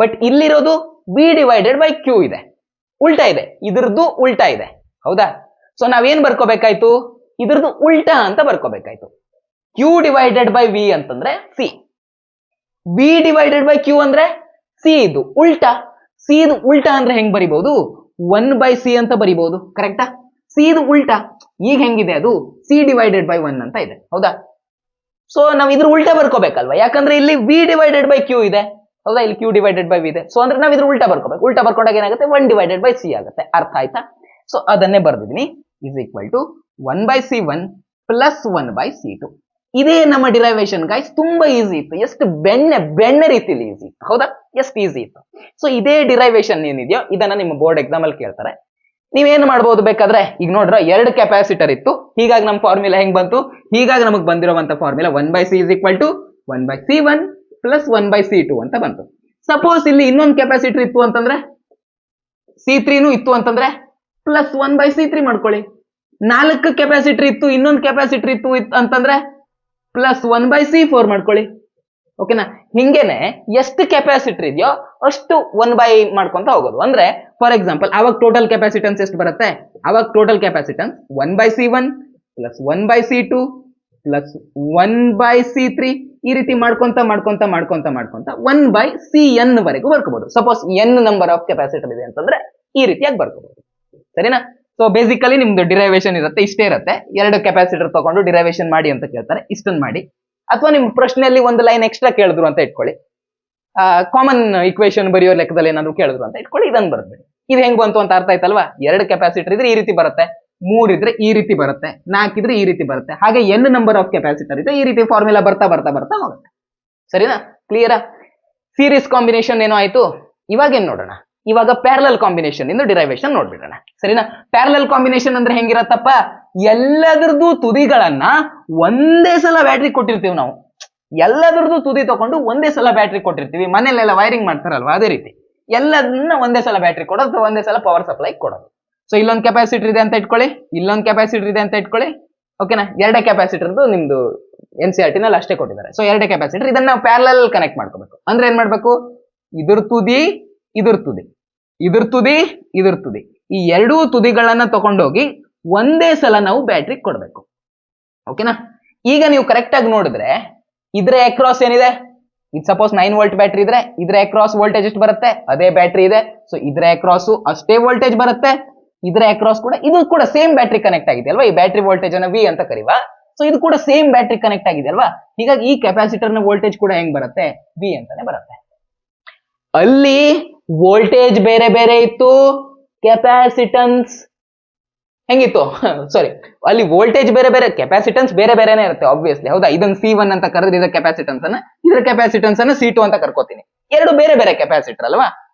ಬಟ್ ಇಲ್ಲಿರೋದು ವಿ ಡಿವೈಡೆಡ್ ಬೈ ಕ್ಯೂ ಇದೆ. ಉಲ್ಟಾ ಇದೆ, ಇದ್ರದ್ದು ಉಲ್ಟಾ ಇದೆ. ಹೌದಾ, ಸೊ ನಾವೇನ್ ಬರ್ಕೋಬೇಕಾಯ್ತು, ಇದ್ರದ್ದು ಉಲ್ಟಾ ಅಂತ ಬರ್ಕೋಬೇಕಾಯ್ತು. ಕ್ಯೂ ಡಿವೈಡೆಡ್ ಬೈ ವಿ ಅಂತಂದ್ರೆ C, V divided by Q ಅಂದ್ರೆ ಸಿ ಇದು ಉಲ್ಟಾ. ಸಿ ಇದು ಉಲ್ಟಾ ಅಂದ್ರೆ ಹೆಂಗ್ ಬರಿಬಹುದು, 1/C ಅಂತ ಬರಿಬಹುದು. ಕರೆಕ್ಟಾ, ಸಿ ಇದು ಉಲ್ಟಾ. ಈಗ ಹೆಂಗಿದೆ ಅದು, ಸಿ ಡಿವೈಡೆಡ್ ಬೈ 1 ಅಂತ ಇದೆ. ಹೌದಾ, ಸೊ ನಾವ್ ಇದ್ರ ಉಲ್ಟಾ ಬರ್ಕೋಬೇಕಲ್ವಾ, ಯಾಕಂದ್ರೆ ಇಲ್ಲಿ ವಿ ಡಿವೈಡೆಡ್ ಬೈ ಕ್ಯೂ ಇದೆ. ಹೌದಾ, ಇಲ್ಲಿ ಕ್ಯೂ ಡಿವೈಡೆಡ್ ಬೈ ವಿ ಇದೆ. ಸೊ ಅಂದ್ರೆ ನಾವ್ ಇದ್ರ ಉಲ್ಟಾ ಬರ್ಕೋಬೇಕು. ಉಲ್ಟಾ ಬರ್ಕೊಂಡಾಗ ಏನಾಗುತ್ತೆ, 1/C ಆಗುತ್ತೆ. ಅರ್ಥ ಆಯ್ತಾ? ಸೊ ಅದನ್ನೇ ಬರ್ದಿದ್ದೀನಿ. Is equal to 1/C1 plus 1/C2. ಇದೇ ನಮ್ಮ ಡಿರೈವೇಶನ್ ಗೈಸ್. ತುಂಬಾ ಈಸಿ ಇತ್ತು, ಎಷ್ಟು ಬೆಣ್ಣೆ ರೀತಿಯಲ್ಲಿ ಈಸಿ ಇತ್ತು, ಹೌದಾ? ಎಷ್ಟು ಈಸಿ ಇತ್ತು. ಸೊ ಇದೇ ಡಿರೈವೇಶನ್ ಏನಿದೆಯೋ ಇದನ್ನ ನಿಮ್ಮ ಬೋರ್ಡ್ ಎಕ್ಸಾಮ್ ಅಲ್ಲಿ ಕೇಳ್ತಾರೆ. ನೀವೇನ್ ಮಾಡ್ಬೋದು ಬೇಕಾದ್ರೆ, ಈಗ ನೋಡ್ರ 2 ಕೆಪಾಸಿಟರ್ ಇತ್ತು, ಹೀಗಾಗಿ ನಮ್ಮ ಫಾರ್ಮುಲಾ ಹೆಂಗ್ ಬಂತು? ಹೀಗಾಗಿ ನಮಗೆ ಬಂದಿರುವಂತ formula 1/C is equal to 1/C1 plus 1/C2 ಅಂತ ಬಂತು. ಸಪೋಸ್ ಇಲ್ಲಿ ಇನ್ನೊಂದು ಕೆಪಾಸಿಟರ್ ಇತ್ತು ಅಂತಂದ್ರೆ, C3 ಇತ್ತು ಅಂತಂದ್ರೆ ಪ್ಲಸ್ 1/C3 ಮಾಡ್ಕೊಳ್ಳಿ. 4 ಕೆಪಾಸಿಟರ್ ಇತ್ತು, ಇನ್ನೊಂದು ಕೆಪಾಸಿಟರ್ ಇತ್ತು ಅಂತಂದ್ರೆ ಪ್ಲಸ್ 1/C4 ಮಾಡ್ಕೊಳ್ಳಿ. ಓಕೆನಾ? ಹಿಂಗೇನೆ ಎಷ್ಟು ಕೆಪಾಸಿಟರ್ ಇದೆಯೋ ಅಷ್ಟು 1 ಮಾಡ್ಕೊಂತ ಹೋಗೋದು. ಅಂದ್ರೆ ಫಾರ್ ಎಕ್ಸಾಂಪಲ್ ಅವಾಗ ಟೋಟಲ್ ಕೆಪಾಸಿಟನ್ಸ್ ಎಷ್ಟು ಬರುತ್ತೆ? ಅವಾಗ total capacitance 1/C1 plus 1/C2 plus 1/C3 ಈ ರೀತಿ ಮಾಡ್ಕೊಂತ 1/Cn ವರೆಗೂ ಬರ್ಕೋಬಹುದು. Suppose n number of capacitor ಇದೆ ಅಂತಂದ್ರೆ ಈ ರೀತಿಯಾಗಿ ಬರ್ಕೋಬಹುದು. ಸರಿನಾ? ಸೊ ಬೇಸಿಕಲಿ ನಿಮ್ದು ಡಿರೈವೇಶನ್ ಇರುತ್ತೆ, ಇಷ್ಟೇ ಇರುತ್ತೆ. 2 ಕೆಪಾಸಿಟರ್ ತಗೊಂಡು ಡಿರೈವೇಶನ್ ಮಾಡಿ ಅಂತ ಕೇಳ್ತಾರೆ, ಇಷ್ಟನ್ನು ಮಾಡಿ. ಅಥವಾ ನಿಮ್ ಪ್ರಶ್ನೆಯಲ್ಲಿ ಒಂದು ಲೈನ್ ಎಕ್ಸ್ಟ್ರಾ ಕೇಳಿದ್ರು ಅಂತ ಇಟ್ಕೊಳ್ಳಿ, ಕಾಮನ್ ಇಕ್ವೇಶನ್ ಬರೆಯೋ ಲೆಕ್ಕದಲ್ಲಿ ಏನಾದ್ರು ಕೇಳಿದ್ರು ಅಂತ ಇಟ್ಕೊಳ್ಳಿ, ಇದನ್ನ ಬರ್ಬೇಡಿ. ಇದು ಹೆಂಗ್ ಬಂತು ಅಂತ ಅರ್ಥ ಆಯ್ತಲ್ವಾ? 2 ಕೆಪಾಸಿಟರ್ ಇದ್ರೆ ಈ ರೀತಿ ಬರುತ್ತೆ, 3 ಇದ್ರೆ ಈ ರೀತಿ ಬರುತ್ತೆ, 4 ಇದ್ರೆ ಈ ರೀತಿ ಬರುತ್ತೆ. ಹಾಗೆ n ನಂಬರ್ ಆಫ್ ಕೆಪಾಸಿಟರ್ ಇದೆ, ಈ ರೀತಿ ಫಾರ್ಮುಲಾ ಬರ್ತಾ ಹೋಗುತ್ತೆ. ಸರಿನಾ? ಕ್ಲಿಯರಾ? ಸೀರೀಸ್ ಕಾಂಬಿನೇಷನ್ ಏನೋ ಆಯ್ತು. ಇವಾಗ ಏನ್ ನೋಡೋಣ? ಇವಾಗ ಪ್ಯಾರಲಲ್ ಕಾಂಬಿನೇಷನ್ ಇಂದ ಡಿರೈವೇಶನ್ ನೋಡ್ಬಿಡೋಣ. ಸರಿನಾ? ಪ್ಯಾರಲಲ್ ಕಾಂಬಿನೇಷನ್ ಅಂದ್ರೆ ಹೆಂಗಿರತ್ತಪ್ಪ? ಎಲ್ಲದರದ್ದು ತುದಿಗಳನ್ನ ಒಂದೇ ಸಲ ಬ್ಯಾಟ್ರಿ ಕೊಟ್ಟಿರ್ತೀವಿ ನಾವು. ಎಲ್ಲದರದ್ದು ತುದಿ ತಗೊಂಡು ಒಂದೇ ಸಲ ಬ್ಯಾಟ್ರಿ ಕೊಟ್ಟಿರ್ತೀವಿ. ಮನೇಲೆಲ್ಲ ವೈರಿಂಗ್ ಮಾಡ್ತಾರಲ್ವಾ, ಅದೇ ರೀತಿ ಎಲ್ಲದನ್ನ ಒಂದೇ ಸಲ ಬ್ಯಾಟ್ರಿ ಕೊಡೋದು, ಒಂದೇ ಸಲ ಪವರ್ ಸಪ್ಲೈ ಕೊಡೋದು. ಸೊ ಇಲ್ಲೊಂದು ಕೆಪಾಸಿಟರ್ ಇದೆ ಅಂತ ಇಟ್ಕೊಳ್ಳಿ, ಇಲ್ಲೊಂದು ಕೆಪಾಸಿಟರ್ ಇದೆ ಅಂತ ಇಟ್ಕೊಳ್ಳಿ. ಓಕೆನಾ? 2 ಕೆಪಾಸಿಟರ್ದು ನಿಮ್ದು NCERT ನಲ್ಲಿ ಅಷ್ಟೇ ಕೊಟ್ಟಿದ್ದಾರೆ. ಸೊ 2 ಕೆಪಾಸಿಟರ್, ಇದನ್ನ ನಾವು ಪ್ಯಾರಲಲ್ ಕನೆಕ್ಟ್ ಮಾಡ್ಕೋಬೇಕು. ಅಂದ್ರೆ ಏನ್ ಮಾಡ್ಬೇಕು? ಇದ್ರ ತುದಿ, ಇದ್ರ ತುದಿ, ಇದ್ರ ತುದಿ, ಇದ್ರ ತುದಿ, ಈ 2 ತುದಿಗಳನ್ನ ತಗೊಂಡೋಗಿ ಒಂದೇ ಸಲ ನಾವು ಬ್ಯಾಟ್ರಿ ಕೊಡ್ಬೇಕು. ಓಕೆನಾ? ಈಗ ನೀವು ಕರೆಕ್ಟ್ ಆಗಿ ನೋಡಿದ್ರೆ ಇದ್ರ ಅಕ್ರಾಸ್ ಏನಿದೆ? ಇದು ಸಪೋಸ್ 9 ವೋಲ್ಟ್ ಬ್ಯಾಟ್ರಿ ಇದ್ರೆ ಇದ್ರ ಅಕ್ರಾಸ್ ವೋಲ್ಟೇಜ್ ಎಷ್ಟು ಬರುತ್ತೆ? ಅದೇ ಬ್ಯಾಟ್ರಿ ಇದೆ. ಸೊ ಇದ್ರ ಅಕ್ರಾಸ್ ಅಷ್ಟೇ ವೋಲ್ಟೇಜ್ ಬರುತ್ತೆ. ಇದ್ರ ಅಕ್ರಾಸ್ ಕೂಡ, ಇದು ಕೂಡ ಸೇಮ್ ಬ್ಯಾಟ್ರಿ ಕನೆಕ್ಟ್ ಆಗಿದೆ ಅಲ್ವಾ? ಈ ಬ್ಯಾಟ್ರಿ ವೋಲ್ಟೇಜ್ ಅನ್ನ V ಅಂತ ಕರೀವಾ. ಸೊ ಇದು ಕೂಡ ಸೇಮ್ ಬ್ಯಾಟ್ರಿ ಕನೆಕ್ಟ್ ಆಗಿದೆ ಅಲ್ವಾ? ಹೀಗಾಗಿ ಈ ಕೆಪಾಸಿಟರ್ ನ ವೋಲ್ಟೇಜ್ ಕೂಡ ಹೆಂಗ್ ಬರುತ್ತೆ? V ಅಂತಾನೆ ಬರುತ್ತೆ. ಅಲ್ಲಿ ವೋಲ್ಟೇಜ್ ಬೇರೆ ಬೇರೆ ಇತ್ತು, ಕೆಪಾಸಿಟನ್ಸ್ ಹೆಂಗಿತ್ತು? ಸಾರಿ, ಅಲ್ಲಿ ವೋಲ್ಟೇಜ್ ಬೇರೆ ಬೇರೆ, ಕೆಪಾಸಿಟನ್ಸ್ ಬೇರೆ ಬೇರೆನೇ ಇರುತ್ತೆ ಆಬ್ವಿಯಸ್ಲಿ, ಹೌದಾ? ಇದನ್ನ C1 ಅಂತ ಕರೆದ್ರೆ ಇದರ ಕೆಪಾಸಿಟನ್ಸ್ ಅನ್ನ, ಇದರ ಕೆಪಾಸಿಟನ್ಸ್ ಅನ್ನ C2 ಅಂತ ಕರ್ಕೋತೀನಿ. 2 ಬೇರೆ ಬೇರೆ ಕೆಪಾಸಿಟರ್ ಅಲ್ವಾ?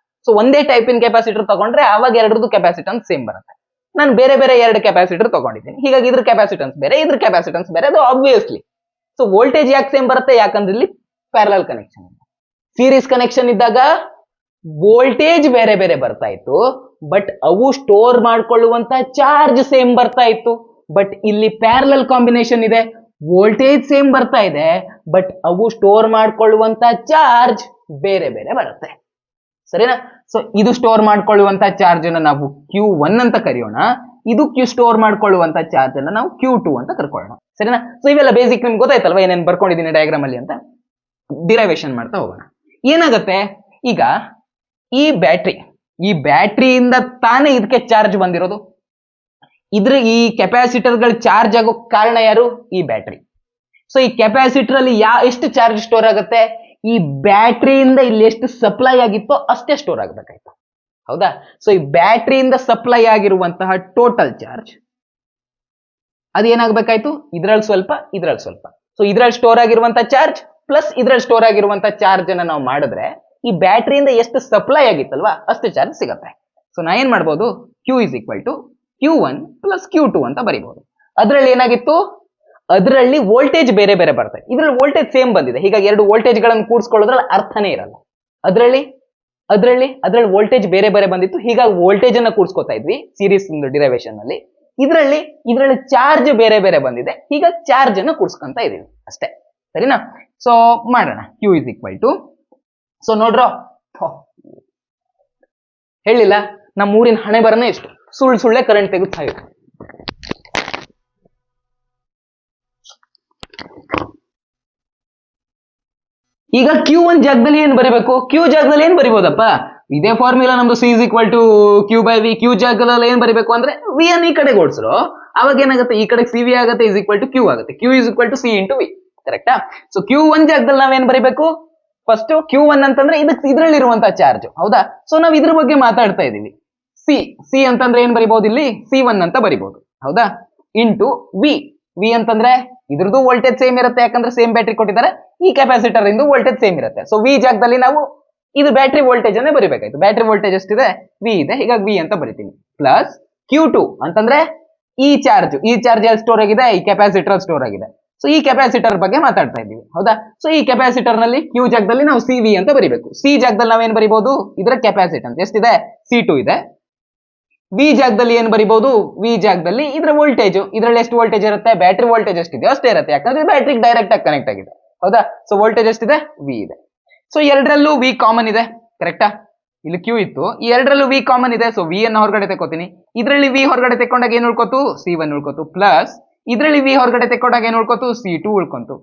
ಸೊ ಒಂದೇ ಟೈಪ್ ಇನ್ ಕೆಪಾಸಿಟರ್ ತಗೊಂಡ್ರೆ ಅವಾಗ 2ರದ್ದು ಕೆಪಾಸಿಟನ್ಸ್ ಸೇಮ್ ಬರುತ್ತೆ. ನಾನು ಬೇರೆ ಬೇರೆ 2 ಕೆಪಾಸಿಟರ್ ತಗೊಂಡಿದ್ದೀನಿ, ಹೀಗಾಗಿ ಇದ್ರ ಕೆಪಾಸಿಟನ್ಸ್ ಬೇರೆ, ಇದ್ರ ಕೆಪಾಸಿಟನ್ಸ್ ಬೇರೆ, ಅದು ಆಬ್ವಿಯಸ್ಲಿ. ಸೊ ವೋಲ್ಟೇಜ್ ಯಾಕೆ ಸೇಮ್ ಬರುತ್ತೆ? ಯಾಕಂದ್ರೆ ಇಲ್ಲಿ ಪ್ಯಾರಲಲ್ ಕನೆಕ್ಷನ್. ಸೀರೀಸ್ ಕನೆಕ್ಷನ್ ಇದ್ದಾಗ ವೋಲ್ಟೇಜ್ ಬೇರೆ ಬೇರೆ ಬರ್ತಾ ಇತ್ತು, ಬಟ್ ಅವು ಸ್ಟೋರ್ ಮಾಡ್ಕೊಳ್ಳುವಂತ ಚಾರ್ಜ್ ಸೇಮ್ ಬರ್ತಾ ಇತ್ತು. ಬಟ್ ಇಲ್ಲಿ ಪ್ಯಾರಲಲ್ ಕಾಂಬಿನೇಷನ್ ಇದೆ, ವೋಲ್ಟೇಜ್ ಸೇಮ್ ಬರ್ತಾ ಇದೆ, ಬಟ್ ಅವು ಸ್ಟೋರ್ ಮಾಡ್ಕೊಳ್ಳುವಂತ ಚಾರ್ಜ್ ಬೇರೆ ಬೇರೆ ಬರುತ್ತೆ. ಸರಿನಾ? ಸೊ ಇದು ಸ್ಟೋರ್ ಮಾಡ್ಕೊಳ್ಳುವಂತ ಚಾರ್ಜ್ ಅನ್ನ ನಾವು Q1 ಅಂತ ಕರೆಯೋಣ, ಇದು ಸ್ಟೋರ್ ಮಾಡ್ಕೊಳ್ಳುವಂತ ಚಾರ್ಜ್ ಅನ್ನ ನಾವು Q2 ಅಂತ ಕರ್ಕೊಳ್ಳೋಣ. ಸರಿನಾ? ಸೊ ಇವೆಲ್ಲ ಬೇಸಿಕ್ ನಿಮ್ಗೆ ಗೊತ್ತಾಯ್ತಲ್ವಾ ಏನೇನು ಬರ್ಕೊಂಡಿದ್ದೀನಿ ಡಯಾಗ್ರಾಮ್ ಅಲ್ಲಿ ಅಂತ. ಡಿರೈವೇಶನ್ ಮಾಡ್ತಾ ಹೋಗೋಣ. ಏನಾಗುತ್ತೆ ಈಗ? ಈ ಬ್ಯಾಟ್ರಿಯಿಂದ ತಾನೇ ಇದಕ್ಕೆ ಚಾರ್ಜ್ ಬಂದಿರೋದು. ಈ ಕೆಪಾಸಿಟರ್ಗಳು ಚಾರ್ಜ್ ಆಗೋ ಕಾರಣ ಯಾರು? ಈ ಬ್ಯಾಟ್ರಿ. ಸೊ ಈ ಕೆಪಾಸಿಟರ್ ಅಲ್ಲಿ ಎಷ್ಟು ಚಾರ್ಜ್ ಸ್ಟೋರ್ ಆಗುತ್ತೆ? ಈ ಬ್ಯಾಟ್ರಿಯಿಂದ ಇಲ್ಲಿ ಎಷ್ಟು ಸಪ್ಲೈ ಆಗಿತ್ತೋ ಅಷ್ಟೇ ಸ್ಟೋರ್ ಆಗಬೇಕಾಯ್ತು, ಹೌದಾ? ಸೊ ಈ ಬ್ಯಾಟ್ರಿಯಿಂದ ಸಪ್ಲೈ ಆಗಿರುವಂತಹ ಟೋಟಲ್ ಚಾರ್ಜ್ ಅದೇನಾಗಬೇಕಾಯ್ತು? ಇದ್ರಲ್ಲಿ ಸ್ವಲ್ಪ, ಇದ್ರಲ್ಲಿ ಸ್ವಲ್ಪ. ಸೊ ಇದ್ರಲ್ಲಿ ಸ್ಟೋರ್ ಆಗಿರುವಂತಹ ಚಾರ್ಜ್ ಪ್ಲಸ್ ಇದ್ರಲ್ಲಿ ಸ್ಟೋರ್ ಆಗಿರುವಂತಹ ಚಾರ್ಜ್ ಅನ್ನ ನಾವು ಮಾಡಿದ್ರೆ ಈ ಬ್ಯಾಟ್ರಿಯಿಂದ ಎಷ್ಟು ಸಪ್ಲೈ ಆಗಿತ್ತಲ್ವಾ ಅಷ್ಟು ಚಾರ್ಜ್ ಸಿಗುತ್ತೆ. ಸೊ ನಾ ಏನ್ ಮಾಡ್ಬೋದು? Q is equal to Q1 plus Q2 ಅಂತ ಬರೀಬಹುದು. ಅದರಲ್ಲಿ ಏನಾಗಿತ್ತು? ಅದರಲ್ಲಿ ವೋಲ್ಟೇಜ್ ಬೇರೆ ಬೇರೆ ಬರ್ತದೆ, ಇದ್ರಲ್ಲಿ ವೋಲ್ಟೇಜ್ ಸೇಮ್ ಬಂದಿದೆ, ಹೀಗಾಗಿ 2 ವೋಲ್ಟೇಜ್ ಗಳನ್ನು ಕೂಡಿಸ್ಕೊಳ್ಳೋದ್ರಲ್ಲಿ ಅರ್ಥನೇ ಇರಲ್ಲ. ಅದರಲ್ಲಿ ವೋಲ್ಟೇಜ್ ಬೇರೆ ಬೇರೆ ಬಂದಿತ್ತು, ಹೀಗಾಗಿ ವೋಲ್ಟೇಜ್ ಅನ್ನ ಕೂಡಿಸ್ಕೊತಾ ಇದ್ವಿ ಸೀರೀಸ್ ಡಿರೈವೇಶನ್ ನಲ್ಲಿ. ಇದರಲ್ಲಿ ಚಾರ್ಜ್ ಬೇರೆ ಬೇರೆ ಬಂದಿದೆ, ಹೀಗಾಗಿ ಚಾರ್ಜ್ ಅನ್ನ ಕೂಡಿಸ್ಕೊಂತ ಇದೀವಿ ಅಷ್ಟೇ. ಸರಿನಾ? ಸೊ ಮಾಡೋಣ. Q is equal to, so ನೋಡ್ರೋ, ಹೇಳಿಲ್ಲ ನಮ್ಮ ಊರಿನ ಹಣೆ ಬರನೇ ಇಷ್ಟು, ಸುಳ್ಳೆ ಕರೆಂಟ್ ತೆಗೆದು ಇತ್ತು. ಈಗ Q1 ಜಾಗದಲ್ಲಿ ಏನ್ ಬರೀಬೇಕು? Q ಜಾಗದಲ್ಲಿ ಏನ್ ಬರಿಬಹುದಪ್ಪ? ಇದೇ ಫಾರ್ಮುಲಾ ನಮ್ದು C is equal to Q by V. Q ಜಾಗದಲ್ಲಿ ಏನ್ ಬರಿಬೇಕು ಅಂದ್ರೆ V ಅನ್ನು ಈ ಕಡೆ ಓಡಿಸ್ರು, ಅವಾಗ ಏನಾಗುತ್ತೆ? ಈ ಕಡೆ CV ಆಗುತ್ತೆ, is equal to Q ಆಗುತ್ತೆ. Q is equal to C into V. ಕರೆಕ್ಟಾ? ಸೊ Q1 ಜಾಗದಲ್ಲಿ ನಾವೇನ್ ಬರಿಬೇಕು? ಫಸ್ಟ್ Q1 ಅಂತಂದ್ರೆ ಇದ್ರಲ್ಲಿ ಇರುವಂತಹ ಚಾರ್ಜ್, ಹೌದಾ? ಸೊ ನಾವ್ ಇದ್ರ ಬಗ್ಗೆ ಮಾತಾಡ್ತಾ ಇದೀವಿ. ಸಿ ಸಿ ಅಂತಂದ್ರೆ ಏನ್ ಬರಿಬಹುದು ಇಲ್ಲಿ C1 ಅಂತ ಬರಿಬಹುದು ಹೌದಾ ಇಂಟು ವಿ ವಿ ಅಂತಂದ್ರೆ ಇದ್ರದ್ದು ವೋಲ್ಟೇಜ್ ಸೇಮ್ ಇರುತ್ತೆ ಯಾಕಂದ್ರೆ ಸೇಮ್ ಬ್ಯಾಟ್ರಿ ಕೊಟ್ಟಿದ್ದಾರೆ ಈ ಕೆಪಾಸಿಟರ್ ಇಂದು ವೋಲ್ಟೇಜ್ ಸೇಮ್ ಇರುತ್ತೆ ಸೊ ವಿ ಜಾಗದಲ್ಲಿ ನಾವು ಇದು ಬ್ಯಾಟ್ರಿ ವೋಲ್ಟೇಜ್ ಅನ್ನೇ ಬರಿಬೇಕಾಯ್ತು ಬ್ಯಾಟ್ರಿ ವೋಲ್ಟೇಜ್ ಎಷ್ಟಿದೆ ವಿ ಇದೆ ಹೀಗಾಗಿ ವಿ ಅಂತ ಬರಿತೀನಿ ಪ್ಲಸ್ Q2 ಅಂತಂದ್ರೆ ಈ ಚಾರ್ಜ್ ಎಲ್ಲಿ ಸ್ಟೋರ್ ಆಗಿದೆ ಈ ಕೆಪಾಸಿಟರ್ ಸ್ಟೋರ್ ಆಗಿದೆ ಸೊ ಈ ಕೆಪಾಸಿಟರ್ ಬಗ್ಗೆ ಮಾತಾಡ್ತಾ ಇದ್ದೀವಿ ಹೌದಾ ಸೊ ಈ ಕೆಪಾಸಿಟರ್ ನಲ್ಲಿ ಕ್ಯೂ ಜಾಗದಲ್ಲಿ ನಾವು ಸಿ ವಿ ಅಂತ ಬರಿಬೇಕು ಸಿ ಜಾಗದಲ್ಲಿ ನಾವೇನ್ ಬರಿಬಹುದು ಇದರ ಕೆಪಾಸಿಟನ್ಸ್ ಎಷ್ಟಿದೆ C2 ಇದೆ ವಿ ಜಾಗದಲ್ಲಿ ಏನ್ ಬರಿಬಹುದು ವಿ ಜಾಗದಲ್ಲಿ ಇದರ ವೋಲ್ಟೇಜ್ ಇದರಲ್ಲಿ ಎಷ್ಟು ವೋಲ್ಟೇಜ್ ಇರುತ್ತೆ ಬ್ಯಾಟ್ರಿ ವೋಲ್ಟೇಜ್ ಎಷ್ಟಿದೆ ಅಷ್ಟೇ ಇರುತ್ತೆ ಯಾಕಂದ್ರೆ ಬ್ಯಾಟ್ರಿಗೆ ಡೈರೆಕ್ಟ್ ಆಗಿ ಕನೆಕ್ಟ್ ಆಗಿದೆ ಹೌದಾ ಸೊ ವೋಲ್ಟೇಜ್ ಎಷ್ಟಿದೆ ವಿ ಇದೆ ಸೊ ಎರಡರಲ್ಲೂ ವಿ ಕಾಮನ್ ಇದೆ ಕರೆಕ್ಟಾ ಇಲ್ಲಿ ಕ್ಯೂ ಇತ್ತು ಈ ಎರಡರಲ್ಲೂ ವಿ ಕಾಮನ್ ಇದೆ ಸೊ ವಿ ಅನ್ನ ಹೊರಗಡೆ ತೆಕ್ಕೋತೀನಿ ಇದರಲ್ಲಿ ವಿ ಹೊರಗಡೆ ತೆಕ್ಕೊಂಡಾಗ ಏನ್ ಉಳ್ಕೋತು C1 ಉಳ್ಕೋತು ಪ್ಲಸ್ ಇದರಲ್ಲಿ ವಿ ಹೊರಗಡೆ ತೆಕ್ಕೊಂಡಾಗ ಏನ್ ಉಳ್ಕೋತು C2 ಉಳ್ಕೊಂತು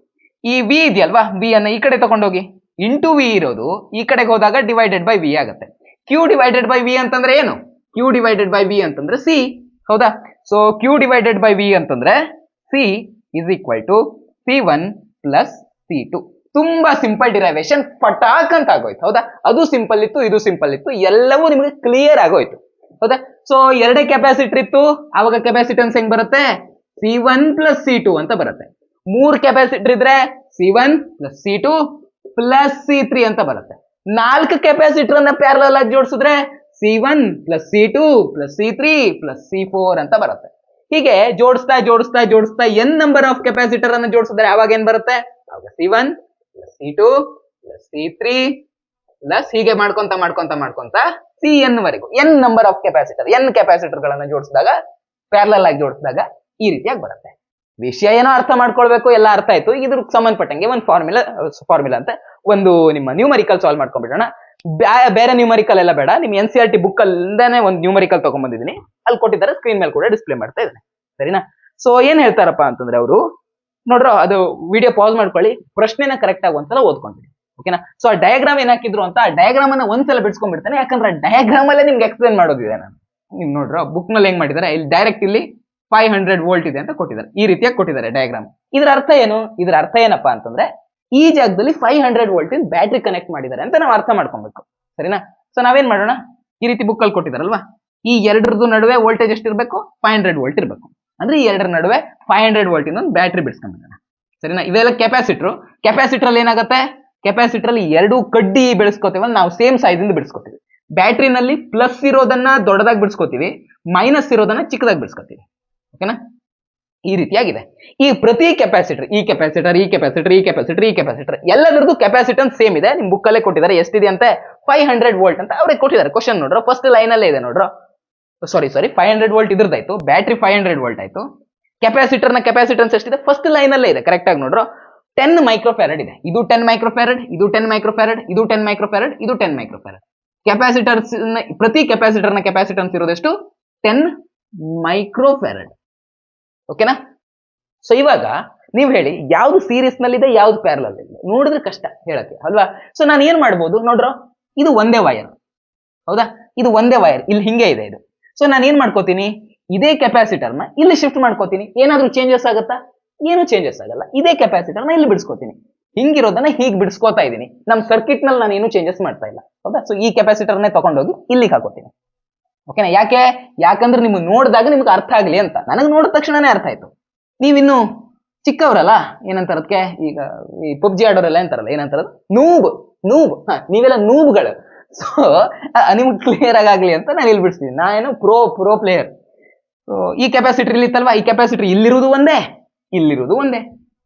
ಈ ವಿ ಇದೆಯಲ್ವಾ ವಿ ಅನ್ನ ಈ ಕಡೆ ತಗೊಂಡೋಗಿ ಇಂಟು ವಿ ಇರೋದು ಈ ಕಡೆಗೆ ಹೋದಾಗ ಡಿವೈಡೆಡ್ ಬೈ ವಿ ಆಗುತ್ತೆ ಕ್ಯೂ ಡಿವೈಡೆಡ್ ಬೈ ವಿ ಅಂತಂದ್ರೆ ಏನು ಕ್ಯೂ ಡಿವೈಡೆಡ್ ಬೈ ವಿ ಅಂತಂದ್ರೆ ಸಿ ಹೌದಾ so Q divided by V ಅಂತಂದ್ರೆ C is equal to C1 plus C2 ತುಂಬಾ ಸಿಂಪಲ್ ಡಿರೈವೇಶನ್ ಪಟಾಕ್ ಅಂತ ಆಗೋಯ್ತು ಹೌದಾ ಅದು ಸಿಂಪಲ್ ಇತ್ತು ಇದು ಸಿಂಪಲ್ ಇತ್ತು ಎಲ್ಲವೂ ನಿಮಗೆ ಕ್ಲಿಯರ್ ಆಗೋಯ್ತು ಹೌದಾ ಸೊ ಎರಡೇ ಕೆಪಾಸಿಟರ್ ಇತ್ತು ಆವಾಗ ಕೆಪಾಸಿಟನ್ಸ್ ಹೆಂಗ್ ಬರುತ್ತೆ C1 ಪ್ಲಸ್ C2 ಅಂತ ಬರುತ್ತೆ ಮೂರ್ ಕೆಪಾಸಿಟರ್ ಇದ್ರೆ C1 plus C2 plus C3 ಅಂತ ಬರುತ್ತೆ ನಾಲ್ಕು ಕೆಪಾಸಿಟರ್ ಅನ್ನ ಪ್ಯಾರಲಲ್ ಆಗಿ ಜೋಡಿಸಿದ್ರೆ C1 plus C2 plus C3 plus C4 ಅಂತ ಬರುತ್ತೆ ಹೀಗೆ ಜೋಡಿಸ್ತಾ ಜೋಡಿಸ್ತಾ ಜೋಡಿಸ್ತಾ n ನಂಬರ್ ಆಫ್ ಕೆಪಾಸಿಟರ್ ಅನ್ನು ಜೋಡಿಸಿದ್ರೆ ಅವಾಗ ಏನ್ ಬರುತ್ತೆ ಅವಾಗ C1 plus C2 plus C3 plus ಹೀಗೆ ಮಾಡ್ಕೊಂತ ಮಾಡ್ಕೊಂತ ಮಾಡ್ಕೊಂತ Cn ವರೆಗೂ n number of capacitor n capacitor ಗಳನ್ನ ಜೋಡಿಸಿದಾಗ ಪ್ಯಾರಲಲ್ ಆಗಿ ಜೋಡಿಸಿದಾಗ ಈ ರೀತಿಯಾಗಿ ಬರುತ್ತೆ ವಿಷಯ ಏನೋ ಅರ್ಥ ಮಾಡ್ಕೊಳ್ಬೇಕು ಎಲ್ಲ ಅರ್ಥ ಆಯ್ತು ಇದ್ರ ಸಂಬಂಧಪಟ್ಟಂಗೆ ಒಂದು ಫಾರ್ಮುಲಾ ಅಂತ ಒಂದು ನಿಮ್ಮ ನ್ಯೂಮರಿಕಲ್ ಸಾಲ್ವ್ ಮಾಡ್ಕೊಂಡ್ಬಿಡೋಣ ಬೇರೆ ನ್ಯೂಮರಿಕಲ್ ಎಲ್ಲ ಬೇಡ ನಿಮ್ NCERT ಬುಕ್ ಅಲ್ಲೇ ಒಂದು ನ್ಯೂಮರಿಕಲ್ ತಗೊಂಡ್ಬಂದಿದ್ದೀನಿ ಅಲ್ಲಿ ಕೊಟ್ಟಿದ್ದಾರೆ ಸ್ಕ್ರೀನ್ ಮೇಲೆ ಕೂಡ ಡಿಸ್ಪ್ಲೇ ಮಾಡ್ತಾ ಇದ್ದೇನೆ ಸರಿನಾ ಸೊ ಏನ್ ಹೇಳ್ತಾರಪ್ಪ ಅಂತಂದ್ರೆ ಅವರು ನೋಡ್ರೋ ಅದು ವಿಡಿಯೋ ಪಾಸ್ ಮಾಡ್ಕೊಳ್ಳಿ ಪ್ರಶ್ನೆನ ಕರೆಕ್ಟ್ ಆಗಿ ಒಂದ್ಸಲ ಓದ್ಕೊಂತೀನಿ ಓಕೆನಾ ಸೊ ಆ ಡಯಾಗ್ರಾಮ್ ಏನ್ ಹಾಕಿದ್ರು ಅಂತ ಆ ಡಯಾಗ್ರಾಮ್ ಅನ್ನ ಒಂದ್ಸಲ ಬಿಡ್ಸ್ಕೊಂಡ್ಬಿಡ್ತಾನೆ ಯಾಕಂದ್ರೆ ಡಯಾಗ್ರಾಮ್ ಅಲ್ಲೇ ನಿಮ್ಗೆ ಎಕ್ಸ್ಪ್ಲೇನ್ ಮಾಡೋದಿದೆ ನಾನು ನಿಮ್ ನೋಡ್ರೋ ಬುಕ್ ನಲ್ಲಿ ಹೆಂಗ್ ಮಾಡಿದ್ದಾರೆ ಇಲ್ಲಿ ಡೈರೆಕ್ಟ್ ಇಲ್ಲಿ 500 ವೋಲ್ಟ್ ಇದೆ ಅಂತ ಕೊಟ್ಟಿದ್ದಾರೆ ಈ ರೀತಿಯಾಗಿ ಕೊಟ್ಟಿದ್ದಾರೆ ಡಯಾಗ್ರಾಮ್ ಇದರ ಅರ್ಥ ಏನು ಇದರ ಅರ್ಥ ಏನಪ್ಪಾ ಅಂತಂದ್ರೆ ಈ ಜಾಗದಲ್ಲಿ 500 ವೋಲ್ಟ್ ಇನ್ ಬ್ಯಾಟ್ರಿ ಕನೆಕ್ಟ್ ಮಾಡಿದ್ದಾರೆ ಅಂತ ನಾವು ಅರ್ಥ ಮಾಡ್ಕೊಬೇಕು ಸರಿನಾ ಸೊ ನಾವೇನ್ ಮಾಡೋಣ ಈ ರೀತಿ ಬುಕ್ ಅಲ್ಲಿ ಕೊಟ್ಟಿದಾರಲ್ವಾ ಈ ಎರಡರದ್ದು ನಡುವೆ ವೋಲ್ಟೇಜ್ ಎಷ್ಟಿರ್ಬೇಕು 500 ವೋಲ್ಟ್ ಇರಬೇಕು ಅಂದ್ರೆ ಈ ಎರಡರ ನಡುವೆ 500 ವೋಲ್ಟ್ ಇಂದ ಒಂದು ಬ್ಯಾಟ್ರಿ ಬಿಡಿಸ್ಕೊಂಡ್ಬಿಡೋಣ ಸರಿನಾ ಇವೆಲ್ಲ ಕೆಪಾಸಿಟರ್ ಅಲ್ಲಿ ಏನಾಗುತ್ತೆ ಕೆಪಾಸಿಟರ್ ಅಲ್ಲಿ ಎರಡು ಕಡ್ಡಿ ಬೆಳೆಸ್ಕೋತೀವಿ ನಾವು ಸೇಮ್ ಸೈಜ್ ಇಂದ ಬಿಡಿಸ್ಕೋತೀವಿ ಬ್ಯಾಟ್ರಿನಲ್ಲಿ ಪ್ಲಸ್ ಇರೋದನ್ನ ದೊಡ್ಡದಾಗಿ ಬಿಡಿಸ್ಕೋತೀವಿ ಮೈನಸ್ ಇರೋದನ್ನ ಚಿಕ್ಕದಾಗಿ ಬಿಡಿಸ್ಕೋತೀವಿ ಓಕೆನಾ ಈ ರೀತಿಯಾಗಿದೆ ಈ ಪ್ರತಿ ಕೆಪಾಸಿಟರ್ ಈ ಕೆಪಾಸಿಟರ್ ಈ ಕೆಪಾಸಿಟರ್ ಈ ಕೆಪಾಸಿಟರ್ ಈ ಕೆಪಾಸಿಟರ್ ಎಲ್ಲದರದ್ದು ಕೆಪಾಸಿಟನ್ಸ್ ಸೇಮ್ ಇದೆ ನಿಮ್ ಬುಕ್ ಅಲ್ಲೇ ಕೊಟ್ಟಿದ್ದಾರೆ ಎಷ್ಟಿದೆ ಅಂತ 500 ವೋಲ್ಟ್ ಅಂತ ಅವ್ರಿಗೆ ಕೊಟ್ಟಿದ್ದಾರೆ ಕ್ವಶನ್ ನೋಡ್ರೋ ಫಸ್ಟ್ ಲೈನ್ ಅಲ್ಲೇ ಇದೆ ನೋಡ್ರೋ ಸಾರಿ 500 ವೋಲ್ಟ್ ಇದ್ರದ್ದಾಯ್ತು ಬ್ಯಾಟ್ರಿ 500 ವೋಲ್ಟ್ ಆಯ್ತು ಕೆಪಾಸಿಟರ್ ನ ಕೆಪಾಸಿಟನ್ಸ್ ಎಷ್ಟಿದೆ ಫಸ್ಟ್ ಲೈನ್ ಅಲ್ಲೇ ಇದೆ ಕರೆಕ್ಟ್ ಆಗಿ ನೋಡ್ರೋ 10 ಮೈಕ್ರೋಫ್ಯಾರಡ್ ಇದೆ ಇದು 10 ಮೈಕ್ರೋಫ್ಯಾರಡ್ ಇದು 10 ಮೈಕ್ರೋಫ್ಯಾರಡ್ ಇದು 10 ಮೈಕ್ರೋಫ್ಯಾರಡ್ ಇದು 10 ಮೈಕ್ರೋಫ್ಯಾರಡ್ ಕೆಪಾಸಿಟರ್ಸ್ ಪ್ರತಿ ಕೆಪಾಸಿಟರ್ ನ ಕೆಪಾಸಿಟನ್ಸ್ ಇರೋದೆಷ್ಟು 10 ಮೈಕ್ರೋಫ್ಯಾರಡ್ ಓಕೆನಾ ಸೊ ಇವಾಗ ನೀವು ಹೇಳಿ ಯಾವ್ದು ಸೀರೀಸ್ ನಲ್ಲಿ ಇದೆ ಯಾವ್ದು ಪ್ಯಾರಲಲ್ ಇದೆ ನೋಡಿದ್ರೆ ಕಷ್ಟ ಹೇಳಕ್ಕೆ ಅಲ್ವಾ ಸೊ ನಾನು ಏನ್ ಮಾಡ್ಬೋದು ನೋಡ್ರೋ ಇದು ಒಂದೇ ವೈರ್ ಹೌದಾ ಇದು ಒಂದೇ ವೈರ್ ಇಲ್ಲಿ ಹಿಂಗೆ ಇದೆ ಇದು ಸೊ ನಾನು ಏನ್ ಮಾಡ್ಕೋತೀನಿ ಇದೇ ಕೆಪಾಸಿಟರ್ ನ ಇಲ್ಲಿ ಶಿಫ್ಟ್ ಮಾಡ್ಕೋತೀನಿ ಏನಾದ್ರೂ ಚೇಂಜಸ್ ಆಗುತ್ತಾ ಏನು ಚೇಂಜಸ್ ಆಗಲ್ಲ ಇದೇ ಕೆಪಾಸಿಟರ್ ನ ಇಲ್ಲಿ ಬಿಡಿಸ್ಕೋತೀನಿ ಹಿಂಗಿರೋದನ್ನ ಹೀಗೆ ಬಿಡಿಸ್ಕೋತಾ ಇದ್ದೀನಿ ನಮ್ಮ ಸರ್ಕಿಟ್ ನಲ್ಲಿ ನಾನು ಏನು ಚೇಂಜಸ್ ಮಾಡ್ತಾ ಇಲ್ಲ ಹೌದಾ ಸೊ ಈ ಕೆಪಾಸಿಟರ್ ನೇ ತಗೊಂಡೋಗಿ ಇಲ್ಲಿಗೆ ಹಾಕೋತೀನಿ ಓಕೆನಾ ಯಾಕಂದ್ರೆ ನಿಮ್ಗೆ ನೋಡಿದಾಗ ನಿಮ್ಗೆ ಅರ್ಥ ಆಗ್ಲಿ ಅಂತ ನನಗೆ ನೋಡಿದ ತಕ್ಷಣನೇ ಅರ್ಥ ಆಯ್ತು ನೀವಿನ್ನು ಚಿಕ್ಕವರಲ್ಲ ಏನಂತಾರ ಅದಕ್ಕೆ ಈಗ ಈ ಪಬ್ಜಿ ಆಡೋರೆಲ್ಲ ಅಂತಾರಲ್ಲ ಏನಂತಾರದು ನೂಬ್ ನೀವೆಲ್ಲ ನೂಬ್ಗಳು ಸೊ ನಿಮ್ಗೆ ಕ್ಲಿಯರ್ ಆಗ್ಲಿ ಅಂತ ನಾನು ಇಲ್ಲಿ ಬಿಡಿಸ್ತೀನಿ ನಾನೇನು ಪ್ರೋ ಪ್ಲೇಯರ್ ಈ ಕೆಪಾಸಿಟರ್ ಇಲ್ಲಿ ಇತ್ತಲ್ವಾ ಈ ಕೆಪಾಸಿಟರ್ ಇಲ್ಲಿರುವುದು ಒಂದೇ